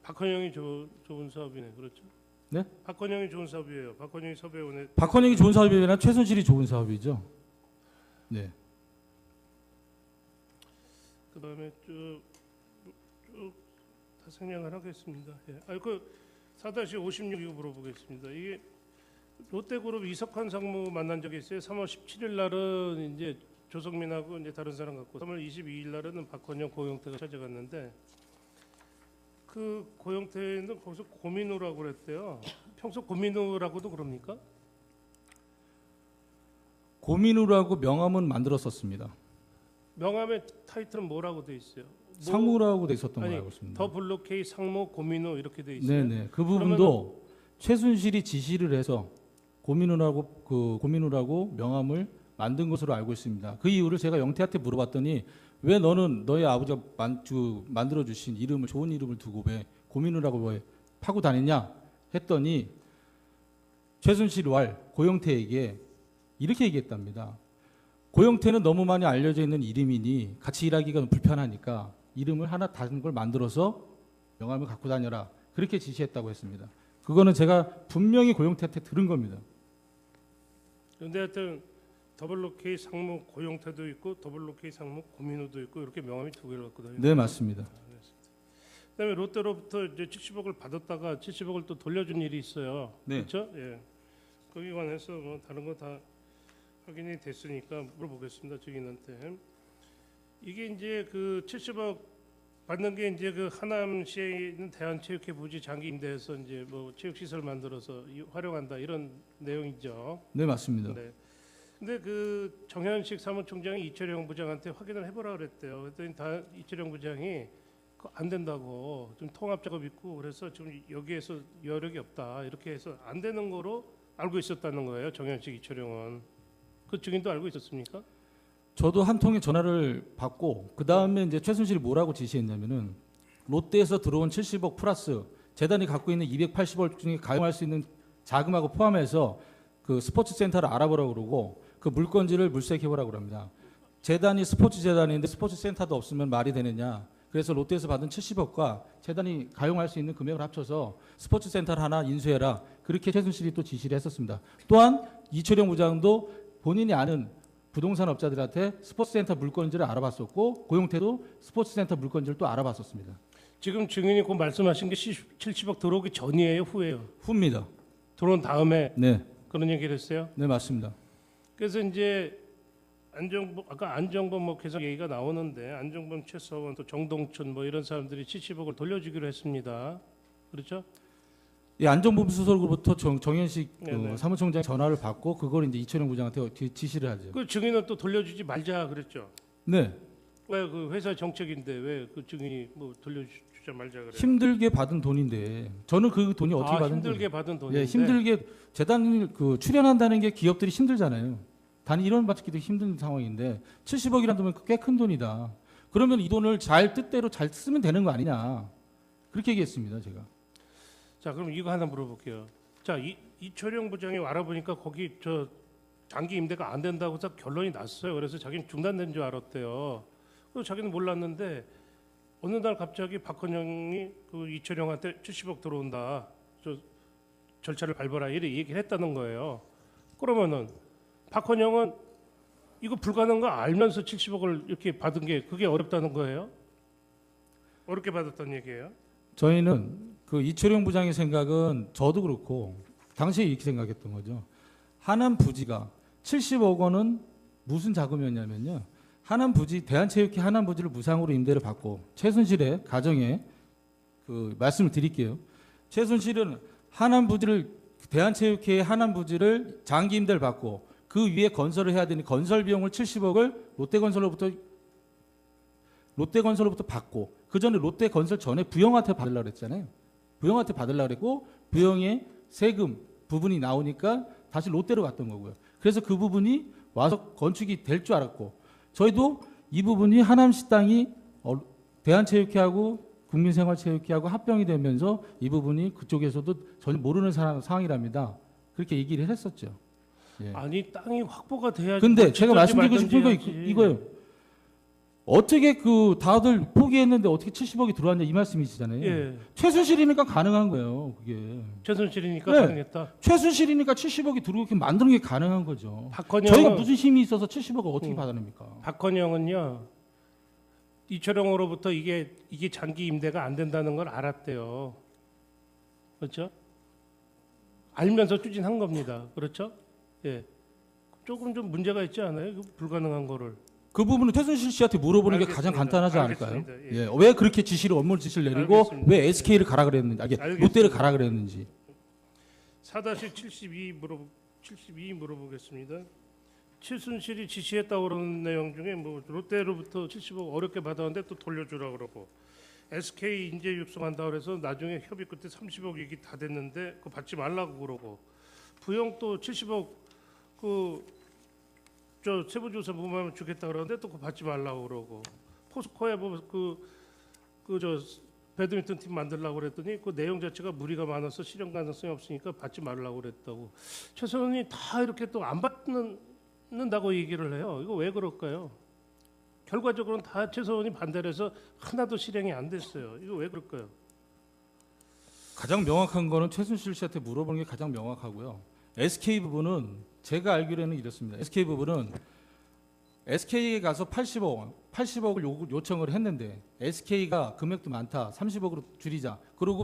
박헌영이 좋은 사업이네, 그렇죠? 네? 박헌영이 좋은 사업이에요. 박헌영이 섭외원에 박헌영이 좋은 사업이 아니라 최순실이 좋은 사업이죠. 네. 그다음에 쭉 다 생략을 하겠습니다. 예. 그 4-56 이거 물어보겠습니다. 이게 롯데그룹 이석환 상무 만난 적이 있어요. 3월 17일 날은 이제 조성민하고 이제 다른 사람 갖고 3월 22일 날은 박헌영 고영태가 찾아갔는데 그 고영태는 거기서 고민우라고 그랬대요. 평소 고민우라고도 그럽니까? 고민우라고 명함은 만들었었습니다. 명함의 타이틀은 뭐라고 돼 있어요? 상무라고 돼 있었던 아니, 걸 알고 있습니다. 더 블루케이 상무 고민우 이렇게 돼 있어요. 네네. 그 부분도 최순실이 지시를 해서 고민우라고 명함을 만든 것으로 알고 있습니다. 그 이유를 제가 영태한테 물어봤더니 왜 너는 너의 아버지가 만들어 주신 이름을 좋은 이름을 두고 왜 고민우라고 왜 파고 다니냐 했더니 최순실 왈 고영태에게 이렇게 얘기했답니다. 고영태는 너무 많이 알려져 있는 이름이니 같이 일하기가 불편하니까 이름을 하나 다른 걸 만들어서 명함을 갖고 다녀라. 그렇게 지시했다고 했습니다. 그거는 제가 분명히 고영태한테 들은 겁니다. 그런데 하여튼 더블로케이 상무 고용태도 있고 더블로케이 상무 고민우도 있고 이렇게 명함이 두 개를 갖거든요. 네, 맞습니다. 그다음에 롯데로부터 이제 70억을 받았다가 70억을 또 돌려준 일이 있어요. 네. 그렇죠? 예. 거기에 관해서 뭐 다른 거 다 확인이 됐으니까 물어보겠습니다. 증인한테. 이게 이제 그 70억 받는 게 이제 그 하남시에 있는 대한체육회 부지 장기 임대해서 이제 뭐 체육시설 만들어서 활용한다 이런 내용이죠. 네, 맞습니다. 네. 근데 그 정현식 사무총장이 이철영 부장한테 확인을 해보라 그랬대요. 그랬더니 다 이철영 부장이 그거 안 된다고 좀 통합 작업 있고 그래서 지금 여기에서 여력이 없다 이렇게 해서 안 되는 거로 알고 있었다는 거예요. 정현식 이철영은 그 증인도 알고 있었습니까? 저도 한 통의 전화를 받고 그 다음에 이제 최순실이 뭐라고 지시했냐면은 롯데에서 들어온 70억 플러스 재단이 갖고 있는 280억 중에 가용할 수 있는 자금하고 포함해서 그 스포츠 센터를 알아보라고 그러고 그 물건지를 물색해보라고 합니다. 재단이 스포츠 재단인데 스포츠 센터도 없으면 말이 되느냐? 그래서 롯데에서 받은 70억과 재단이 가용할 수 있는 금액을 합쳐서 스포츠 센터를 하나 인수해라. 그렇게 최순실이 또 지시를 했었습니다. 또한 이철영 부장도 본인이 아는 부동산 업자들한테 스포츠센터 물건지를 알아봤었고 고용태도 스포츠센터 물건지를 또 알아봤었습니다. 지금 증인이 그 말씀하신 게 70억 들어오기 전이에요, 후예요? 후입니다. 들어온 다음에 네, 그런 얘기를 했어요. 네 맞습니다. 그래서 이제 안정범 아까 안정범 뭐 계속 얘기가 나오는데 안정범, 최서원 또 정동춘 뭐 이런 사람들이 70억을 돌려주기로 했습니다. 그렇죠? 이 안정범 수석으로부터 정현식 네네. 사무총장 전화를 받고 그걸 이제 이철영 부장한테 지시를 하죠. 그 증인은 또 돌려주지 말자 그랬죠. 네, 왜 그 회사 정책인데 왜 그 증인이 뭐 돌려주자 말자 그래요? 힘들게 받은 돈인데 저는 그 돈이 어떻게 받은지 힘들게 받은 돈인데. 예, 힘들게 재단 그 출연한다는 게 기업들이 힘들잖아요. 단 이런 받기도 힘든 상황인데 70억이라는 돈은 꽤 큰 돈이다. 그러면 이 돈을 잘 뜻대로 잘 쓰면 되는 거 아니냐. 그렇게 얘기했습니다, 제가. 자, 그럼 이거 하나 물어볼게요. 자, 이철영 부장이 알아보니까 거기 저 장기 임대가 안 된다고 해서 결론이 났어요. 그래서 자기는 중단된 줄 알았대요. 그래서 자기는 몰랐는데 어느 날 갑자기 박헌영이 그 이철영한테 70억 들어온다. 저 절차를 밟아라 이렇게 얘기를 했다는 거예요. 그러면은 박헌영은 이거 불가능한 거 알면서 70억을 이렇게 받은 게 그게 어렵다는 거예요? 어렵게 받았다는 얘기예요? 저희는 그 이철용 부장의 생각은 저도 그렇고 당시에 이렇게 생각했던 거죠. 하남 부지가 70억 원은 무슨 자금이었냐면요. 하남 부지 대한체육회 하남 부지를 무상으로 임대를 받고 최순실의 가정에 그 말씀을 드릴게요. 최순실은 하남 부지를 대한체육회의 하남 부지를 장기 임대를 받고 그 위에 건설을 해야 되니 건설 비용을 70억을 롯데건설로부터 받고 그 전에 롯데건설 전에 부영한테 받으려고 그랬잖아요. 부영한테 받으려고 그랬고 부영의 세금 부분이 나오니까 다시 롯데로 갔던 거고요. 그래서 그 부분이 와서 건축이 될 줄 알았고 저희도 이 부분이 하남시 땅이 대한체육회하고 국민생활체육회하고 합병이 되면서 이 부분이 그쪽에서도 전혀 모르는 상황이랍니다. 그렇게 얘기를 했었죠. 예. 아니 땅이 확보가 돼야지. 근데 뭐 제가 말씀드리고 싶은 거 해야지. 이거예요. 어떻게 그 다들 포기했는데 어떻게 70억이 들어왔냐 이 말씀이시잖아요. 예. 최순실이니까 가능한 거예요. 그게. 최순실이니까 네. 가능했다. 최순실이니까 70억이 들어오게 만드는 게 가능한 거죠. 박헌영은 저희가 무슨 힘이 있어서 70억을 어떻게 받아냅니까? 박헌영은요. 이철영으로부터 이게 장기 임대가 안 된다는 걸 알았대요. 그렇죠? 알면서 추진한 겁니다. 그렇죠? 예. 조금 좀 문제가 있지 않아요? 그 불가능한 거를. 그 부분은 최순실 씨한테 물어보는 게 가장 알겠습니다. 간단하지 않을까요? 알겠습니다. 예. 왜 그렇게 업무 지시를 내리고 알겠습니다. 왜 SK를 가라 그랬는지, 알겠습니다. 롯데를 가라 그랬는지. 4-72 물어보겠습니다. 최순실이 지시했다고 그러는 내용 중에 뭐 롯데로부터 70억 어렵게 받았는데 또 돌려주라 그러고 SK 인재 육성한다 그래서 나중에 협의 끝에 30억 얘기 다 됐는데 그거 받지 말라고 그러고 부영 또 70억 저 세부조사 부분하면 주겠다 그러는데 또 그거 받지 말라고 그러고 포스코에 뭐 저 배드민턴 팀 만들려고 그랬더니 그 내용 자체가 무리가 많아서 실현 가능성이 없으니까 받지 말라고 그랬다고. 최선이 다 이렇게 또 안 받는다고 얘기를 해요. 이거 왜 그럴까요? 결과적으로는 다 최선이 반대를 해서 하나도 실행이 안 됐어요. 이거 왜 그럴까요? 가장 명확한 거는 최순실 씨한테 물어보는 게 가장 명확하고요. SK 부분은 제가 알기로는 이렇습니다. SK 부분은 SK에 가서 80억을 요청을 했는데 SK가 금액도 많다. 30억으로 줄이자. 그리고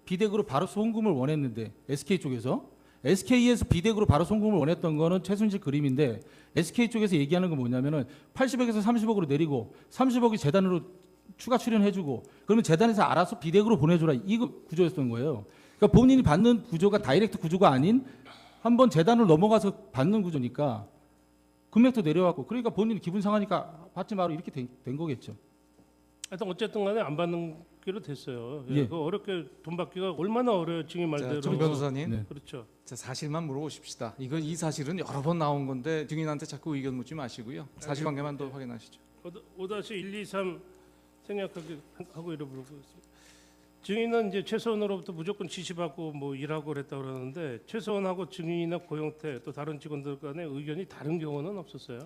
비대그로 바로 송금을 원했는데 SK 쪽에서 SK에서 비대그로 바로 송금을 원했던 거는 최순실 그림인데 SK 쪽에서 얘기하는 건 뭐냐면은 80억에서 30억으로 내리고 30억이 재단으로 추가 출연해주고 그러면 재단에서 알아서 비대그로 보내줘라 이거 구조였던 거예요. 그러니까 본인이 받는 구조가 다이렉트 구조가 아닌 한번 재단으로 넘어가서 받는 구조니까 금액도 내려왔고 그러니까 본인이 기분 상하니까 받지 마라 이렇게 된 거겠죠. 하여튼 어쨌든 간에 안 받는 게로 됐어요. 예. 그 어렵게 돈 받기가 얼마나 어려워요. 증인 말대로. 정 변호사님, 네. 그렇죠. 자, 사실만 물어보십시다. 이 사실은 여러 번 나온 건데 증인한테 자꾸 의견 묻지 마시고요. 사실관계만 더 확인하시죠. 5-123 생략하고 이러고 있습니다. 증인은 이제 최소원으로부터 무조건 지시받고 뭐 일하고 그랬다 그러는데 최소원하고 증인이나 고용태 또 다른 직원들 간에 의견이 다른 경우는 없었어요.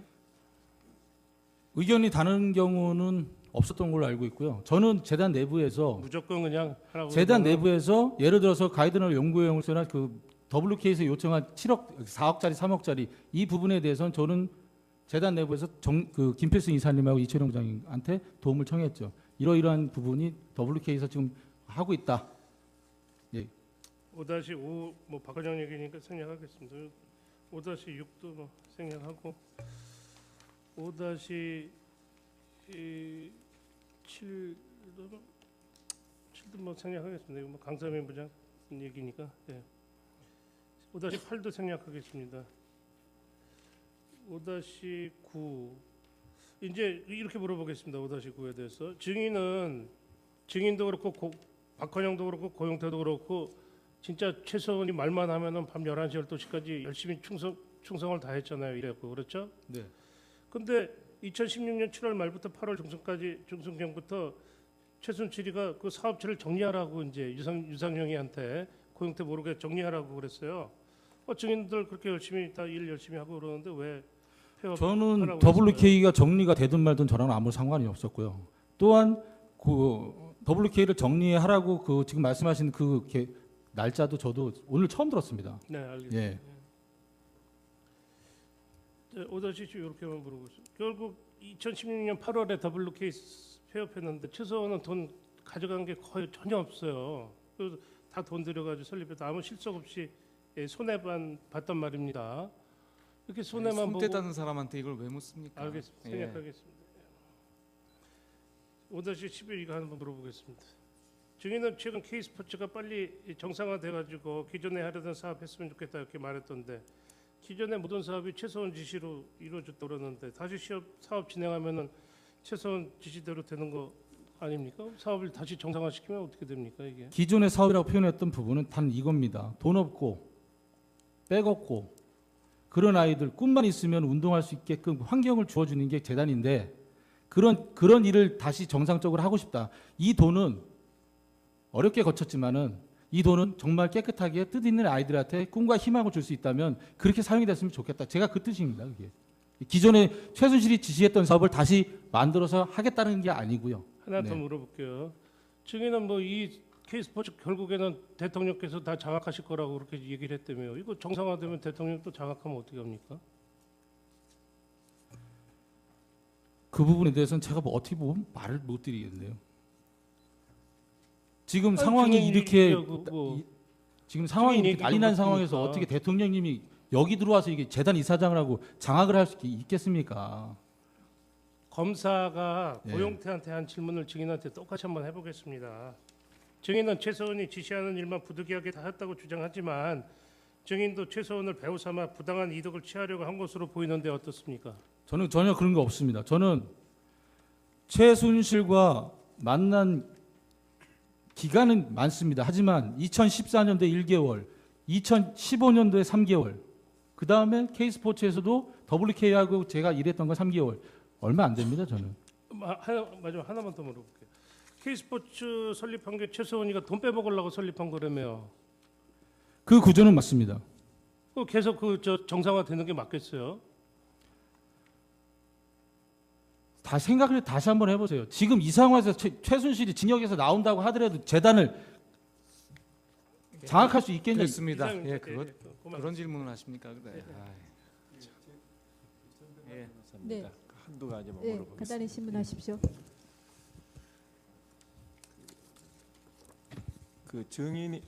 의견이 다른 경우는 없었던 걸로 알고 있고요. 저는 재단 내부에서 무조건 그냥 하라고. 재단 그러면 내부에서 예를 들어서 가이드널 연구용서나 그 WK에서 요청한 4억짜리 3억짜리 이 부분에 대해서는 저는 재단 내부에서 그 김필승 이사님하고 이철용 장님한테 도움을 청했죠. 이러이러한 부분이 WK에서 지금 하고 있다. 5-5 뭐 박원영 얘기니까 생략하겠습니다. 5-6도 뭐 생략하고 5-7도 뭐 생략하겠습니다. 이거 뭐 강사면 부장 얘기니까. 예. 5-8도 생략하겠습니다. 5-9 이제 이렇게 물어보겠습니다. 5-9에 대해서 증인도 그렇고 박헌영도 그렇고 고용태도 그렇고 진짜 최소원이 말만 하면은 밤 11시 12시까지 열심히 충성을 다했잖아요. 이랬고 그렇죠? 네. 근데 2016년 7월 말부터 8월 중순경부터 최순실이가 그 사업체를 정리하라고 이제 유상영이한테 고용태 모르게 정리하라고 그랬어요. 증인들 그렇게 열심히 다 일 열심히 하고 그러는데 왜 저는 WK가 정리가 되든 말든 저랑 아무 상관이 없었고요. 또한 그 WK를 정리하라고 그 지금 말씀하신 그 날짜도 저도 오늘 처음 들었습니다. 네, 알겠습니다. 예. 5-10 이렇게만 물어보고 있어요. 결국 2016년 8월에 WK 폐업했는데 최소원은 돈 가져간 게 거의 전혀 없어요. 그래서 다 돈 들여가지고 설립해서 아무 실속 없이 손해만 봤단 말입니다. 이렇게 손해만 보고 손대다는 사람한테 이걸 왜 묻습니까? 알겠습니다. 예. 생략하겠습니다. 5-11 이거 한번 물어보겠습니다. 증인은 최근 K스포츠가 빨리 정상화돼가지고 기존에 하려던 사업 했으면 좋겠다 이렇게 말했던데 기존의 모든 사업이 최소원 지시로 이루어졌다고 그러는데 다시 사업 진행하면은 최소원 지시대로 되는 거 아닙니까? 사업을 다시 정상화시키면 어떻게 됩니까 이게? 기존의 사업이라고 표현했던 부분은 단 이겁니다. 돈 없고 백 없고 그런 아이들 꿈만 있으면 운동할 수 있게끔 환경을 주어주는 게 재단인데 그런 일을 다시 정상적으로 하고 싶다. 이 돈은 어렵게 거쳤지만은 이 돈은 정말 깨끗하게 뜻 있는 아이들한테 꿈과 희망을 줄 수 있다면 그렇게 사용이 됐으면 좋겠다. 제가 그 뜻입니다. 그게 기존에 최순실이 지시했던 사업을 다시 만들어서 하겠다는 게 아니고요. 하나 더 네. 물어볼게요. 증인은 뭐 이 K스포츠 결국에는 대통령께서 다 장악하실 거라고 그렇게 얘기를 했다며요. 이거 정상화되면 대통령 또 장악하면 어떻게 합니까? 그 부분에 대해서는 제가 뭐 어떻게 보면 말을 못 드리겠네요. 지금 아니, 상황이 증인이 이렇게 얘기하고 뭐 지금 상황이 증인 이렇게 난리 난 얘기도 상황에서 그렇으니까. 어떻게 대통령님이 여기 들어와서 이게 재단 이사장을 하고 장악을 할 수 있겠습니까? 검사가 예. 고용태한테 한 질문을 증인한테 똑같이 한번 해보겠습니다. 증인은 최소원이 지시하는 일만 부득이하게 다 했다고 주장하지만 증인도 최소원을 배우 삼아 부당한 이득을 취하려고 한 것으로 보이는데 어떻습니까? 저는 전혀 그런 거 없습니다. 저는 최순실과 만난 기간은 많습니다. 하지만 2014년도에 1개월, 2015년도에 3개월, 그 다음에 K스포츠에서도 WK하고 제가 일했던 건 3개월, 얼마 안 됩니다. 저는. 마지막 하나만 더 물어볼게요. K스포츠 설립한 게 최소원이가 돈 빼먹으려고 설립한 거라며요. 그 구조는 맞습니다. 계속 정상화되는 게 맞겠어요? 다 생각을 다시 한번 해보세요. 지금 이 상황에서 최순실이 징역에서 나온다고 하더라도 재단을 장악할 수 있겠냐? 됐습니다. 이상- 예, 그것 그만. 그런 질문을 하십니까? 네. 아이, 예. 네. 한두 가지만 네, 물어보겠습니다. 간단히 질문하십시오. 그 증인이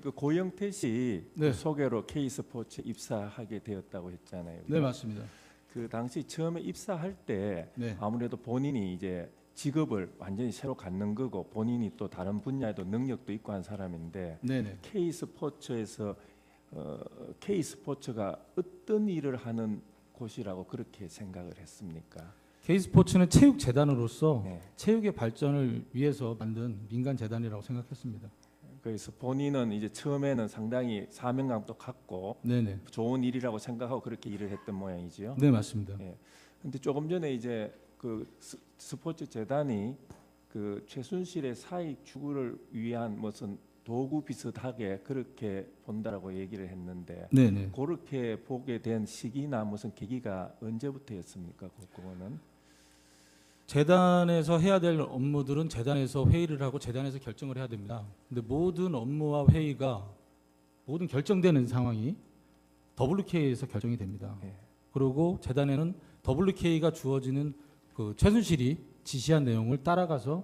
그 고영태 씨 네. 소개로 K스포츠 입사하게 되었다고 했잖아요. 네, 맞습니다. 그 당시 처음에 입사할 때 네. 아무래도 본인이 이제 직업을 완전히 새로 갖는 거고 본인이 또 다른 분야에도 능력도 있고 한 사람인데 네, 네. K스포츠에서 K스포츠가 어떤 일을 하는 곳이라고 그렇게 생각을 했습니까? K스포츠는 체육재단으로서 네. 체육의 발전을 위해서 만든 민간 재단이라고 생각했습니다. 그래서 본인은 이제 처음에는 상당히 사명감도 갖고 네, 네. 좋은 일이라고 생각하고 그렇게 일을 했던 모양이지요. 네, 맞습니다. 근데 조금 전에 이제 그 스포츠 재단이 그 최순실의 사익 추구를 위한 무슨 도구 비슷하게 그렇게 본다라고 얘기를 했는데 네, 네. 그렇게 보게 된 시기나 무슨 계기가 언제부터였습니까? 그거는 재단에서 해야 될 업무들은 재단에서 회의를 하고 재단에서 결정을 해야 됩니다. 근데 모든 업무와 회의가 모든 결정되는 상황이 WK에서 결정이 됩니다. 예. 그리고 재단에는 WK가 주어지는 그 최순실이 지시한 내용을 따라가서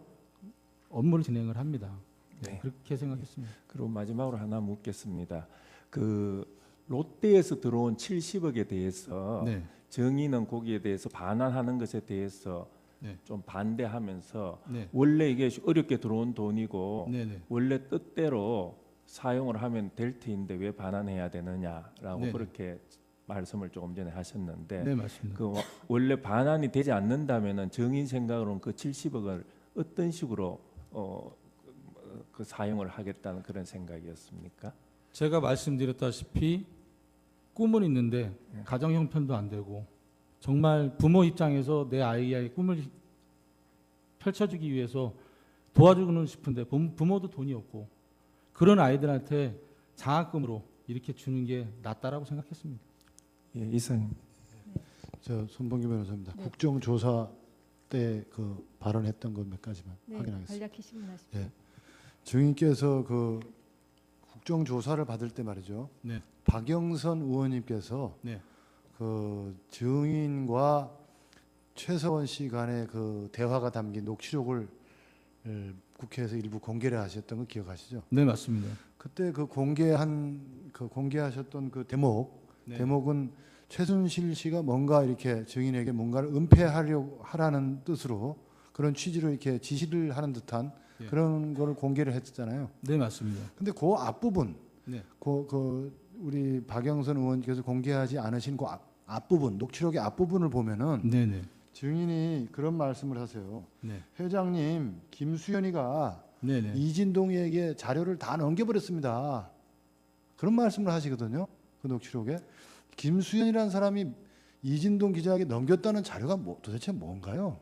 업무를 진행을 합니다. 네, 네. 그렇게 생각했습니다. 그리고 마지막으로 하나 묻겠습니다. 그 롯데에서 들어온 70억에 대해서 네, 정의는 거기에 대해서 반환하는 것에 대해서 네. 좀 반대하면서 네, 원래 이게 어렵게 들어온 돈이고 네, 네. 원래 뜻대로 사용을 하면 될 텐데 왜 반환해야 되느냐라고 네네. 그렇게 말씀을 조금 전에 하셨는데 네, 맞습니다. 그 원래 반환이 되지 않는다면은 정인 생각으로는 그 70억을 어떤 식으로 그 사용을 하겠다는 그런 생각이었습니까? 제가 말씀드렸다시피 꿈은 있는데 네. 가정 형편도 안 되고 정말 부모 입장에서 내 아이의 꿈을 펼쳐주기 위해서 도와주고는 싶은데 부모도 돈이 없고 그런 아이들한테 장학금으로 이렇게 주는 게 낫다라고 생각했습니다. 예, 이상. 저 손범규 변호사입니다. 네. 국정조사 때 그 발언했던 것 몇 가지만 네, 확인하겠습니다. 간략히 질문하십시오. 예. 증인께서 그 국정조사를 받을 때 말이죠. 네. 박영선 의원님께서 네. 그 증인과 최서원 씨 간의 그 대화가 담긴 녹취록을 국회에서 일부 공개를 하셨던 거 기억하시죠? 네, 맞습니다. 그때 그 공개하셨던 그 네. 대목은 최순실 씨가 뭔가 이렇게 증인에게 뭔가를 은폐하려고 하라는 뜻으로 그런 취지로 이렇게 지시를 하는 듯한 예. 그런 거를 공개를 했잖아요. 네, 맞습니다. 근데 그 앞부분, 네. 그 우리 박영선 의원께서 공개하지 않으신 그 앞부분, 녹취록의 앞부분을 보면은 네, 네. 증인이 그런 말씀을 하세요. 네. 회장님, 김수현이가 네, 네. 이진동에게 자료를 다 넘겨버렸습니다. 그런 말씀을 하시거든요. 그 녹취록에 김수현이라는 사람이 이진동 기자에게 넘겼다는 자료가 도대체 뭔가요?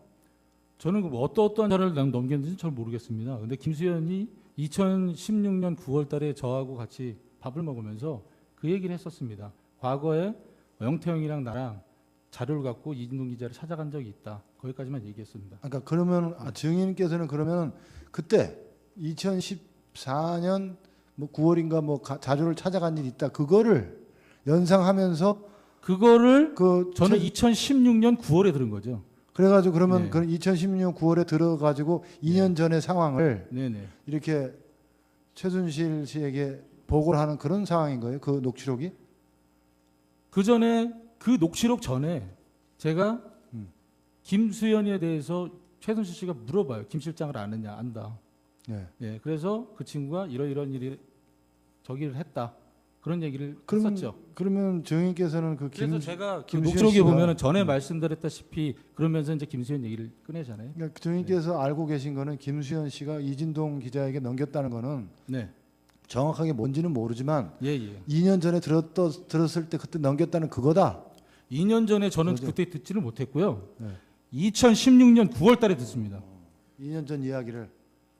저는 뭐 어떠한 자료를 넘겼는지 잘 모르겠습니다. 근데 김수현이 2016년 9월 달에 저하고 같이 밥을 먹으면서 그 얘기를 했었습니다. 과거에 영태형이랑 나랑 자료를 갖고 이진동 기자를 찾아간 적이 있다. 거기까지만 얘기했습니다. 그러니까 그러면 증인께서는 그러면 그때 2014년 뭐 9월인가 뭐 자료를 찾아간 일이 있다. 그거를 연상하면서 그거를 그 저는 2016년 9월에 들은 거죠. 그래가지고 그러면 네. 그 2016년 9월에 들어가지고 2년 전의 상황을 네네. 이렇게 최순실 씨에게 보고를 하는 그런 상황인 거예요. 그 녹취록이? 그 전에 그 녹취록 전에 제가 김수현에 대해서 최순실 씨가 물어봐요. 김 실장을 아느냐 안다. 네. 예, 그래서 그 친구가 이런 일이 저기를 했다. 그런 얘기를 했었죠. 그러면 증인께서는 그 그래서 제가 그 김수현 녹취록에 씨가- 보면은 전에 말씀드렸다시피 그러면서 이제 김수현 얘기를 꺼내잖아요. 그러니까 증인께서 알고 계신 거는 김수현 씨가 이진동 기자에게 넘겼다는 거는 네, 정확하게 뭔지는 모르지만 예, 예. 2년 전에 들었을 때 그때 넘겼다는 그거다. 2년 전에 저는 그거죠. 그때 듣지를 못했고요. 네. 2016년 9월달에 듣습니다. 2년 전 이야기를.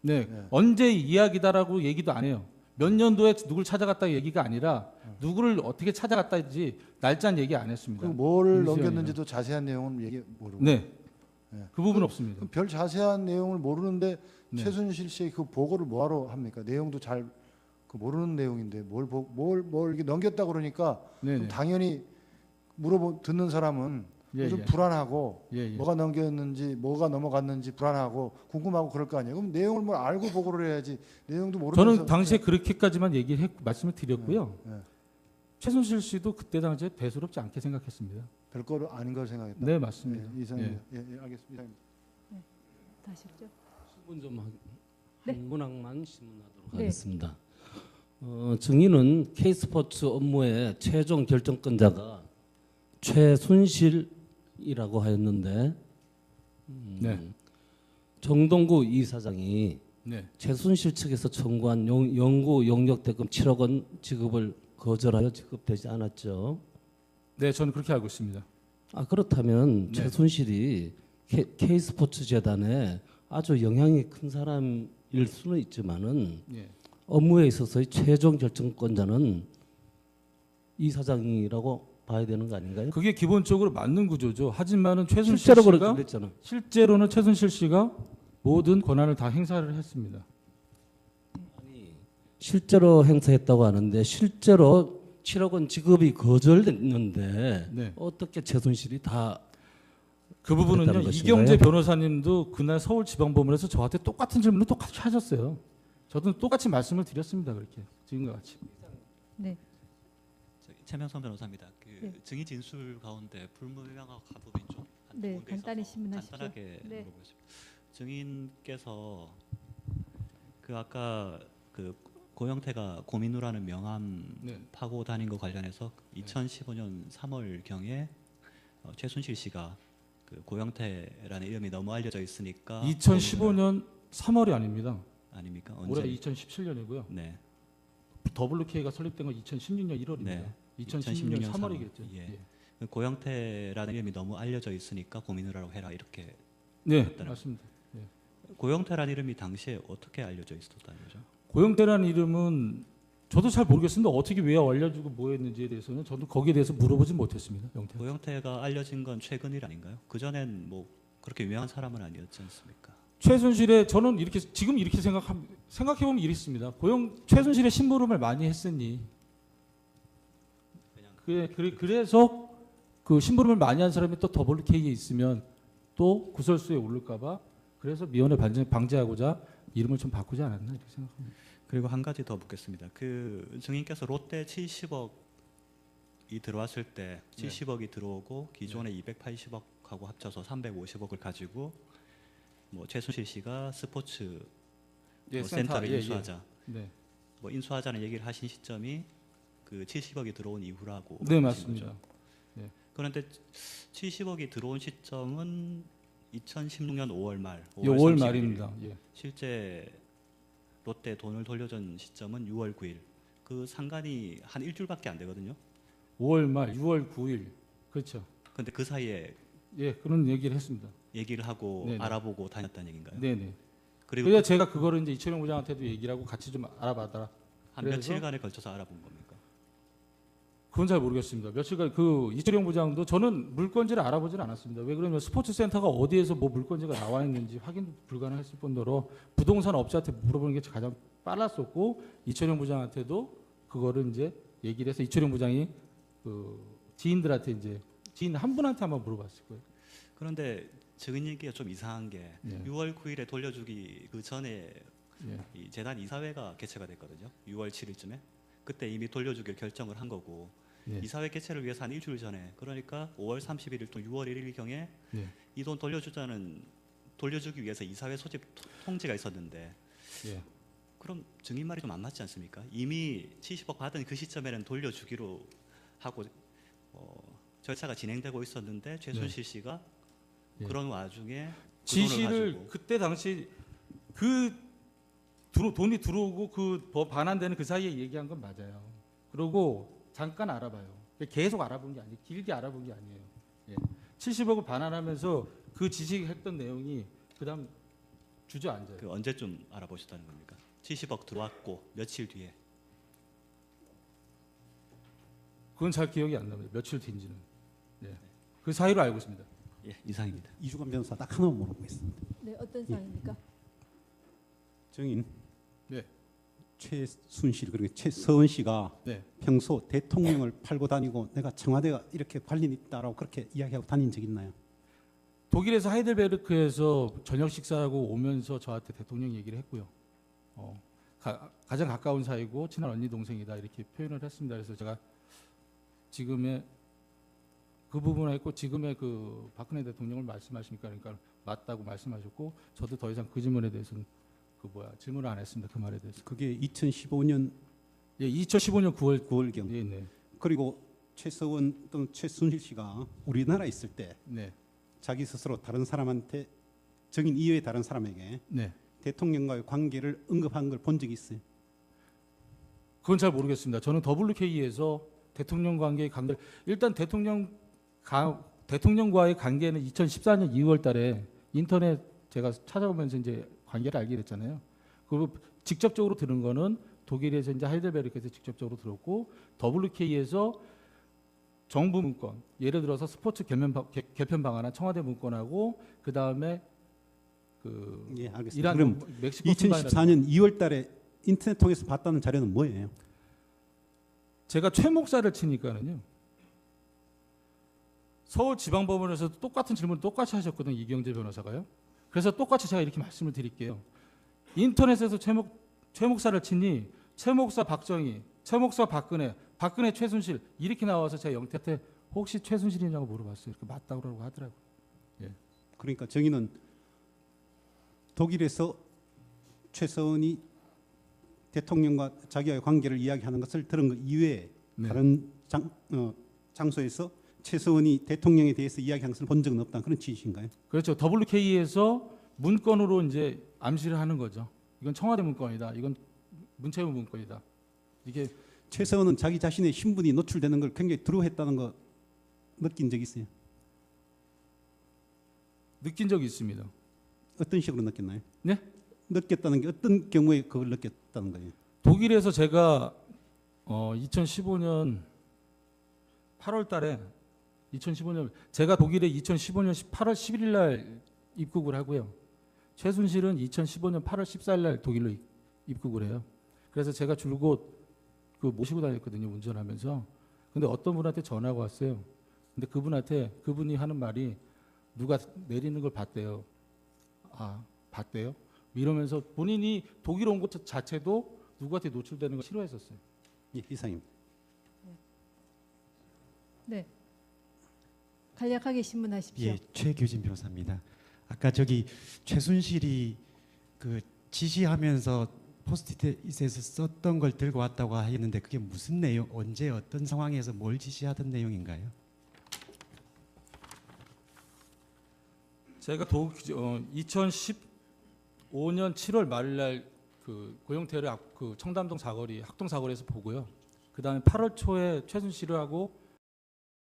네, 네. 언제 이야기다라고 얘기도 안 해요. 몇 년도에 누굴 찾아갔다 얘기가 아니라 누구를 어떻게 찾아갔다지 날짜는 얘기 안 했습니다. 그 뭐를 김수현이요. 넘겼는지도 자세한 내용은 얘기 모르고. 네, 네. 그 부분 없습니다. 그럼 별 자세한 내용을 모르는데 네. 최순실 씨의 그 보고를 뭐하러 합니까? 내용도 잘 그 모르는 내용인데 뭘 이렇게 넘겼다 그러니까 네, 그럼 네. 당연히 듣는 사람은 예, 좀 예. 불안하고 예, 예. 뭐가 넘겼는지 뭐가 넘어갔는지 불안하고 궁금하고 그럴 거 아니에요. 그럼 내용을 뭘 알고 보고를 해야지. 내용도 모르면서 저는 당시에 그렇게까지만 말씀을 드렸고요. 네, 네. 최순실 씨도 그때 당시에 대수롭지 않게 생각했습니다. 별거 아닌 걸 생각했다. 네, 맞습니다. 예, 이상입니다. 예, 알겠습니다. 이상입니다. 다시 죠. 질문 좀 네. 한 문항만 질문하도록 네. 하겠습니다. 증인은 K스포츠 업무의 최종 결정권자가 최순실이라고 하였는데 네. 정동구 이사장이 네. 최순실 측에서 청구한 영구 용역 대금 7억 원 지급을 거절하여 지급되지 않았죠. 네, 저는 그렇게 알고 있습니다. 그렇다면 네. 최순실이 K스포츠 재단에 아주 영향이 큰 사람일 수는 있지만은 예. 업무에 있어서의 최종 결정권자는 이 사장이라고 봐야 되는 거 아닌가요? 그게 기본적으로 맞는 구조죠. 하지만은 최순실 실제로 씨가 그랬잖아. 실제로는 최순실 씨가 모든 권한을 다 행사를 했습니다. 아니, 실제로 행사했다고 하는데 실제로 7억 원 지급이 거절됐는데 네. 어떻게 최순실이 다 그 부분은요. 그랬다는 것인가요? 이경재 변호사님도 그날 서울지방법원에서 저한테 똑같은 질문을 똑같이 하셨어요. 저도 똑같이 말씀을 드렸습니다. 그렇게 지금과 같이. 네. 최명선 변호사입니다. 네. 증인 진술 가운데 불분명하고 부분이 좀 네, 부분에 간단히 있어서 질문하십시오. 간단하게 네. 물어보겠습니다. 증인께서 아까 고영태가 고민우라는 명함 네. 파고 다닌 거 관련해서 2015년 3월 경에 최순실 씨가 고영태라는 이름이 너무 알려져 있으니까 2015년 3월이 아닙니다. 아닙니까? 올해 언제? 2017년이고요. 네. WK가 설립된 건 2016년 1월입니다. 네. 2016년 2016년 3월이겠죠. 예. 고영태라는 이름이 너무 알려져 있으니까 고민우라고 해라 이렇게. 네, 맞다는 맞습니다. 고영태라는 이름이 당시에 어떻게 알려져 있었다는 거죠? 고영태라는 이름은 저도 잘 모르겠습니다. 어떻게 왜 알려주고 뭐 했는지에 대해서는 저도 거기에 대해서 물어보진 못했습니다. 영태. 고영태가 알려진 건 최근 일 아닌가요? 그 전엔 뭐 그렇게 유명한 사람은 아니었지 않습니까? 최순실의 저는 이렇게 지금 이렇게 생각해 보면 이렇습니다. 최순실의 심부름을 많이 했으니 그래서 그 심부름을 많이 한 사람이 또 WK에 있으면 또 구설수에 오를까봐 그래서 미연에 방지하고자 이름을 좀 바꾸지 않았나 이렇게 생각합니다. 그리고 한 가지 더 묻겠습니다. 그 증인께서 롯데 70억이 들어왔을 때 70억이 들어오고 기존의 280억하고 합쳐서 350억을 가지고 뭐 최순실 씨가 스포츠 센터를 인수하자. 네, 뭐 인수하자는 얘기를 하신 시점이 그 70억이 들어온 이후라고. 네 하신 맞습니다. 거죠. 그런데 70억이 들어온 시점은 2016년 5월 말. 5월 30일. 말입니다. 예. 실제 롯데 돈을 돌려준 시점은 6월 9일. 그 상관이 한 일주일밖에 안 되거든요. 5월 말, 6월 9일 그렇죠. 근데 그 사이에 예, 그런 얘기를 했습니다. 얘기를 하고 네네. 알아보고 다녔다는 얘기인가요? 네네. 그리고 그래서 제가 그거를 이제 이철용 부장한테도 얘기를 하고 같이 좀 알아봐라. 한 그래서- 며칠간에 걸쳐서 알아본 겁니까? 그건 잘 모르겠습니다. 며칠간 그 이철용 부장도 저는 물건지를 알아보질 않았습니다. 왜 그러냐면 스포츠 센터가 어디에서 뭐 물건지가 나와 있는지 확인도 불가능했을 뿐더러 부동산 업자한테 물어보는 게 가장 빨랐었고 이철용 부장한테도 그거를 이제 얘기를 해서 이철용 부장이 그 지인들한테 이제 지인 한 분한테 한번 물어봤을 거예요. 그런데 증인 얘기가 좀 이상한 게 예. 6월 9일에 돌려주기 그 전에 예. 이 재단 이사회가 개최가 됐거든요. 6월 7일쯤에 그때 이미 돌려주기를 결정을 한 거고 예. 이사회 개최를 위해서 한 일주일 전에 그러니까 5월 31일 또 6월 1일 경에 예. 이 돈 돌려주기 위해서 이사회 소집 통지가 있었는데 예. 그럼 증인 말이 좀 안 맞지 않습니까? 이미 70억 받은 그 시점에는 돌려주기로 하고 절차가 진행되고 있었는데 최순실 씨가 예. 그런 와중에 그 지시를 돈을 가지고 그때 당시 그 돈이 들어오고 그 반환되는 그 사이에 얘기한 건 맞아요. 그리고 잠깐 알아봐요. 계속 알아본 게 아니에요. 길게 알아본 게 아니에요. 예. 70억을 반환하면서 그 지시했던 내용이 그다음 주저앉아요. 그 언제쯤 알아보셨다는 겁니까? 70억 들어왔고 며칠 뒤에. 그건 잘 기억이 안 납니다. 며칠 뒤인지는. 예. 그 사이로 알고 있습니다. 예, 이상입니다. 이주관 변호사 딱 하나만 물어보겠습니다. 네, 어떤 사항입니까? 정인. 네. 최순실 그리고 최서원 씨가 네. 평소 대통령을 팔고 다니고 내가 청와대가 이렇게 관련 있다라고 그렇게 이야기하고 다닌 적 있나요? 독일에서 하이델베르크에서 저녁 식사하고 오면서 저한테 대통령 얘기를 했고요. 가장 가까운 사이고 친한 언니 동생이다 이렇게 표현을 했습니다. 그래서 제가 지금의 그 부분에 있고 지금의 그 박근혜 대통령을 말씀하시니까 그러니까 맞다고 말씀하셨고 저도 더 이상 그 질문에 대해서는 질문을 안 했습니다. 그 말에 대해서. 그게 2015년 예, 2015년 9월경. 예, 네. 그리고 최서원 또는 최순실 씨가 우리나라에 있을 때 네. 자기 스스로 다른 사람한테 정인 이외의 다른 사람에게 네. 대통령과의 관계를 언급한 걸 본 적이 있어요? 그건 잘 모르겠습니다. 저는 WK에서 대통령 관계의 관계 일단 대통령과의 관계는 2014년 2월 달에 인터넷 제가 찾아보면서 이제 관계를 알게 됐잖아요. 그리고 직접적으로 들은 거는 독일에서 이제 하이델베르크에서 직접적으로 들었고 WK에서 정부 문건, 예를 들어서 스포츠 개편 방안한 청와대 문건하고 그 다음에 예, 알겠습니다. 이란 그럼 멕시코 2014년 2월달에 인터넷 통해서 봤다는 자료는 뭐예요? 제가 최 목사를 치니까는요. 서울지방법원에서도 똑같은 질문을 똑같이 하셨거든요. 이경재 변호사가요. 그래서 똑같이 제가 이렇게 말씀을 드릴게요. 인터넷에서 최 목사를 치니 최 목사 박정희, 최 목사 박근혜, 박근혜 최순실 이렇게 나와서 제가 영태한테 혹시 최순실이냐고 물어봤어요. 이렇게 맞다고 그러고 하더라고요. 예. 그러니까 정의는 독일에서 최서원이 대통령과 자기와의 관계를 이야기하는 것을 들은 것 이외에 네. 다른 장소에서 최서원이 대통령에 대해서 이야기하는 것을 본 적은 없다. 그런 취지인가요? 그렇죠. WK에서 문건으로 이제 암시를 하는 거죠. 이건 청와대 문건이다. 이건 문체부 문건이다. 이게 최서원은 자기 자신의 신분이 노출되는 걸 굉장히 두려워했다는 거 느낀 적 있어요? 느낀 적이 있습니다. 어떤 식으로 느꼈나요? 네? 느꼈다는 게 어떤 경우에 그걸 느꼈다는 거예요? 독일에서 제가 2015년 8월 달에 2015년 제가 독일에 2015년 8월 11일 날 입국을 하고요. 최순실은 2015년 8월 14일 날 독일로 입국을 해요. 그래서 제가 줄곧 모시고 다녔거든요. 운전하면서. 근데 어떤 분한테 전화가 왔어요. 근데 그분이 하는 말이 누가 내리는 걸 봤대요. 아, 봤대요? 이러면서 본인이 독일 온 것 자체도 누구한테 노출되는 걸 싫어했었어요. 예, 이상님. 네. 간략하게 신문하십시오. 예, 최규진 변호사입니다. 아까 저기 최순실이 그 지시하면서 포스트잇에서 썼던 걸 들고 왔다고 했는데 그게 무슨 내용, 언제 어떤 상황에서 뭘 지시하던 내용인가요? 제가 2015년 7월 말일 날 고영태를 청담동 사거리 학동 사거리에서 보고요. 그 다음에 8월 초에 최순실을 하고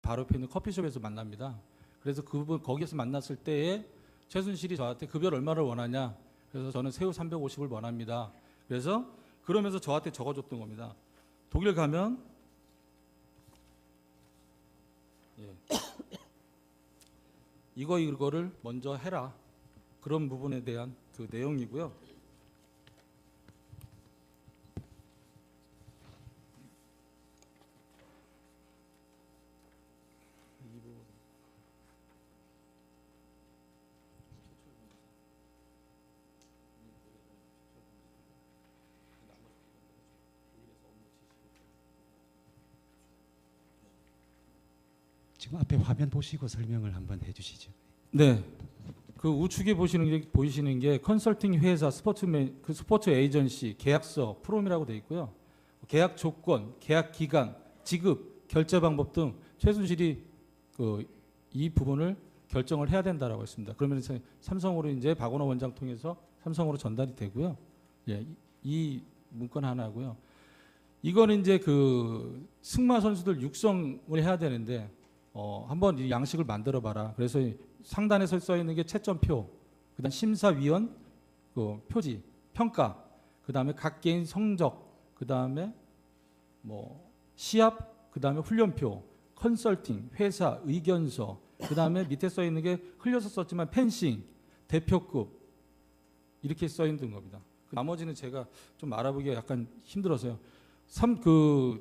바로 옆에 있는 커피숍에서 만납니다. 그래서 그분 거기에서 만났을 때에 최순실이 저한테 급여를 얼마를 원하냐. 그래서 저는 새우 350을 원합니다. 그래서 그러면서 저한테 적어줬던 겁니다. 독일 가면 이거를 먼저 해라. 그런 부분에 대한 그 내용이고요. 지금 앞에 화면 보시고 설명을 한번 해주시죠. 네. 그 우측에 보이시는 게 컨설팅 회사, 스포츠 에이전시, 계약서, 프롬이라고 되어 있고요. 계약 조건, 계약 기간, 지급, 결제 방법 등 최순실이 이 부분을 결정을 해야 된다라고 했습니다. 그러면 삼성으로 이제 박원호 원장 통해서 삼성으로 전달이 되고요. 예, 이 문건 하나고요. 이거는 이제 승마 선수들 육성을 해야 되는데 한번 이 양식을 만들어 봐라. 그래서 상단에 써 있는 게 채점표, 그다음 심사위원 표지, 평가, 그다음에 각 개인 성적, 그다음에 시합, 그다음에 훈련표, 컨설팅, 회사 의견서, 그다음에 밑에 써 있는 게 흘려서 썼지만 펜싱, 대표급 이렇게 써 있는 겁니다. 나머지는 제가 좀 알아보기가 약간 힘들어서요.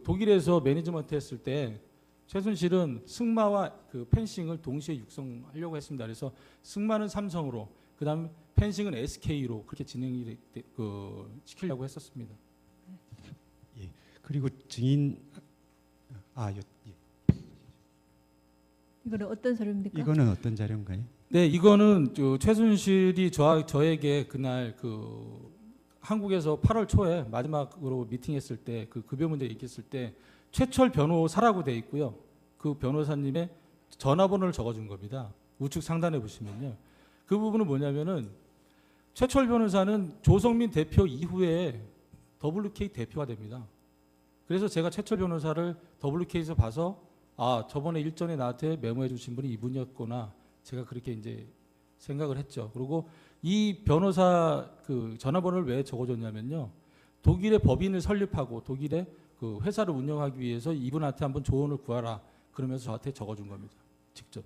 독일에서 매니지먼트 했을 때 최순실은 승마와 그 펜싱을 동시에 육성하려고 했습니다. 그래서 승마는 삼성으로, 그다음 펜싱은 SK로 그렇게 진행이 시키려고 했었습니다. 예. 그리고 증인 이거는 어떤 서류입니까? 이거는 어떤 자료인가요? 네, 이거는 최순실이 저에게 그날 한국에서 8월 초에 마지막으로 미팅했을 때 그 급여 문제 얘기했을 때 최철 변호사라고 돼 있고요. 그 변호사님의 전화번호를 적어준 겁니다. 우측 상단에 보시면요. 그 부분은 뭐냐면은 최철 변호사는 조성민 대표 이후에 WK 대표가 됩니다. 그래서 제가 최철 변호사를 WK에서 봐서 저번에 일전에 나한테 메모해 주신 분이 이분이었구나. 제가 그렇게 이제 생각을 했죠. 그리고 이 변호사 그 전화번호를 왜 적어줬냐면요. 독일의 법인을 설립하고 독일의 그 회사를 운영하기 위해서 이분한테 한번 조언을 구하라. 그러면서 저한테 적어준 겁니다. 직접.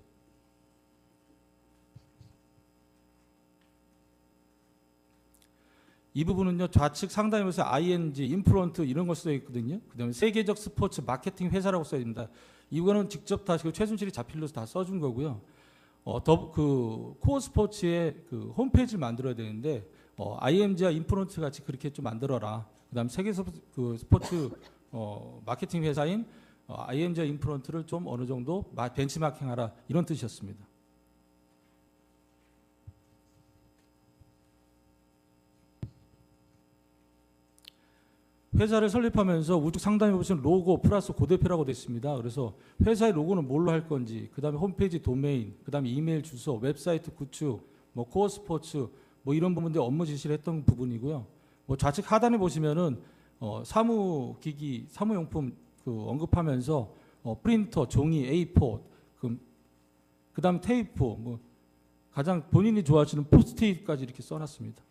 이 부분은요. 좌측 상단에 보면 ING, 인프론트 이런 거 써 있거든요. 그다음에 세계적 스포츠 마케팅 회사라고 써야 됩니다. 이거는 직접 다 최순실이 자필로서 다 써준 거고요. 코어 스포츠의 그 홈페이지를 만들어야 되는데 IMG와 인프론트 같이 그렇게 좀 만들어라. 그다음 세계 스포츠 마케팅 회사인 IMG와 인프론트를 좀 어느 정도 벤치마킹하라 이런 뜻이었습니다. 회사를 설립하면서 우측 상단에 보시면 로고 플러스 고대표라고 되어 있습니다. 그래서 회사의 로고는 뭘로 할 건지, 그다음에 홈페이지 도메인, 그다음에 이메일 주소, 웹사이트 구축, 코어 스포츠 이런 부분들 업무 지시를 했던 부분이고요. 좌측 하단에 보시면은 사무기기, 사무용품 언급하면서 프린터, 종이, A4, 그다음 테이프, 가장 본인이 좋아하시는 포스트잇까지 이렇게 써놨습니다.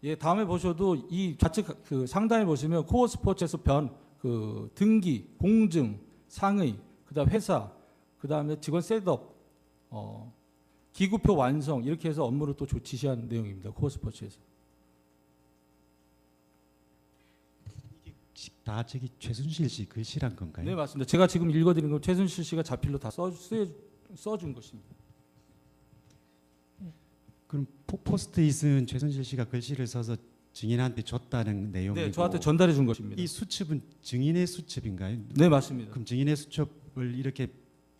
예, 다음에 보셔도 이 좌측 상단에 보시면 코어 스포츠에서 등기, 공증, 상의, 그다음 회사, 그다음에 직원 셋업, 기구표 완성 이렇게 해서 업무를 또 지시한 내용입니다. 코어 스포츠에서. 다 저기 최순실 씨 글씨란 건가요? 네, 맞습니다. 제가 지금 읽어드린 건 최순실 씨가 자필로 다 써준 것입니다. 그럼 포스트잇은 최순실 씨가 글씨를 써서 증인한테 줬다는 내용이고, 네, 저한테 전달해 준 것입니다. 이 수첩은 증인의 수첩인가요? 네, 맞습니다. 그럼 증인의 수첩을 이렇게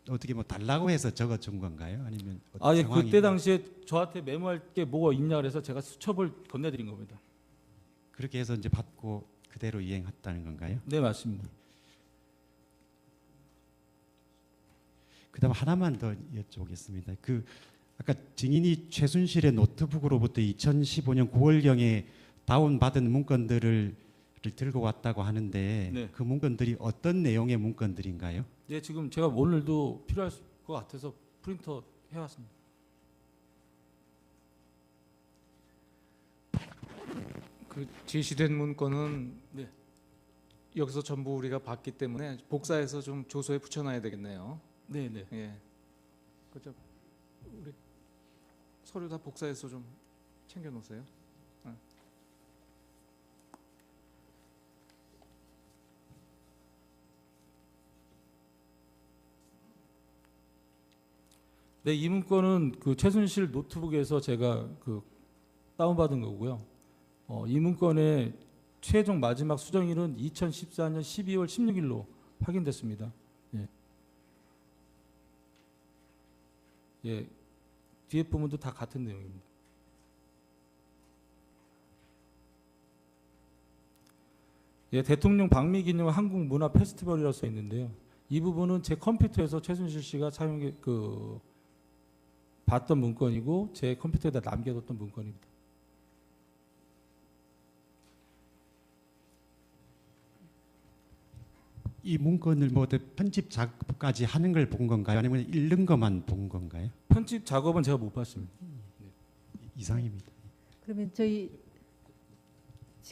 어떻게 달라고 해서 적어준 건가요? 아니면 예, 상황이 그때 당시에 저한테 메모할 게 뭐가 있냐 그래서 제가 수첩을 건네드린 겁니다. 그렇게 해서 이제 받고 그대로 이행했다는 건가요? 네, 맞습니다. 그다음 하나만 더 여쭤보겠습니다. 아까 증인이 최순실의 노트북으로부터 2015년 9월경에 다운받은 문건들을 들고 왔다고 하는데 네. 그 문건들이 어떤 내용의 문건들인가요? 네, 지금 제가 오늘도 필요할 것 같아서 프린터 해왔습니다. 그 제시된 문건은 네. 여기서 전부 우리가 봤기 때문에 복사해서 좀 조서에 붙여놔야 되겠네요. 네, 네. 예. 그죠? 우리 서류 다 복사해서 좀 챙겨 놓으세요. 네, 이 문건은 최순실 노트북에서 제가 다운받은 거고요. 이 문건의 최종 마지막 수정일은 2014년 12월 16일로 확인됐습니다. 예. 예, 뒤에 부분도 다 같은 내용입니다. 예, 대통령 방미 기념 한국 문화 페스티벌이라고 써 있는데요. 이 부분은 제 컴퓨터에서 최순실 씨가 사용해 봤던 문건이고 제 컴퓨터에다 남겨뒀던 문건입니다. 이 문건을 편집 작업까지 하는 걸 본 건가요? 아니면 읽는 것만 본 건가요? 편집 작업은 제가 못 봤습니다. 이상입니다. 그러면 저희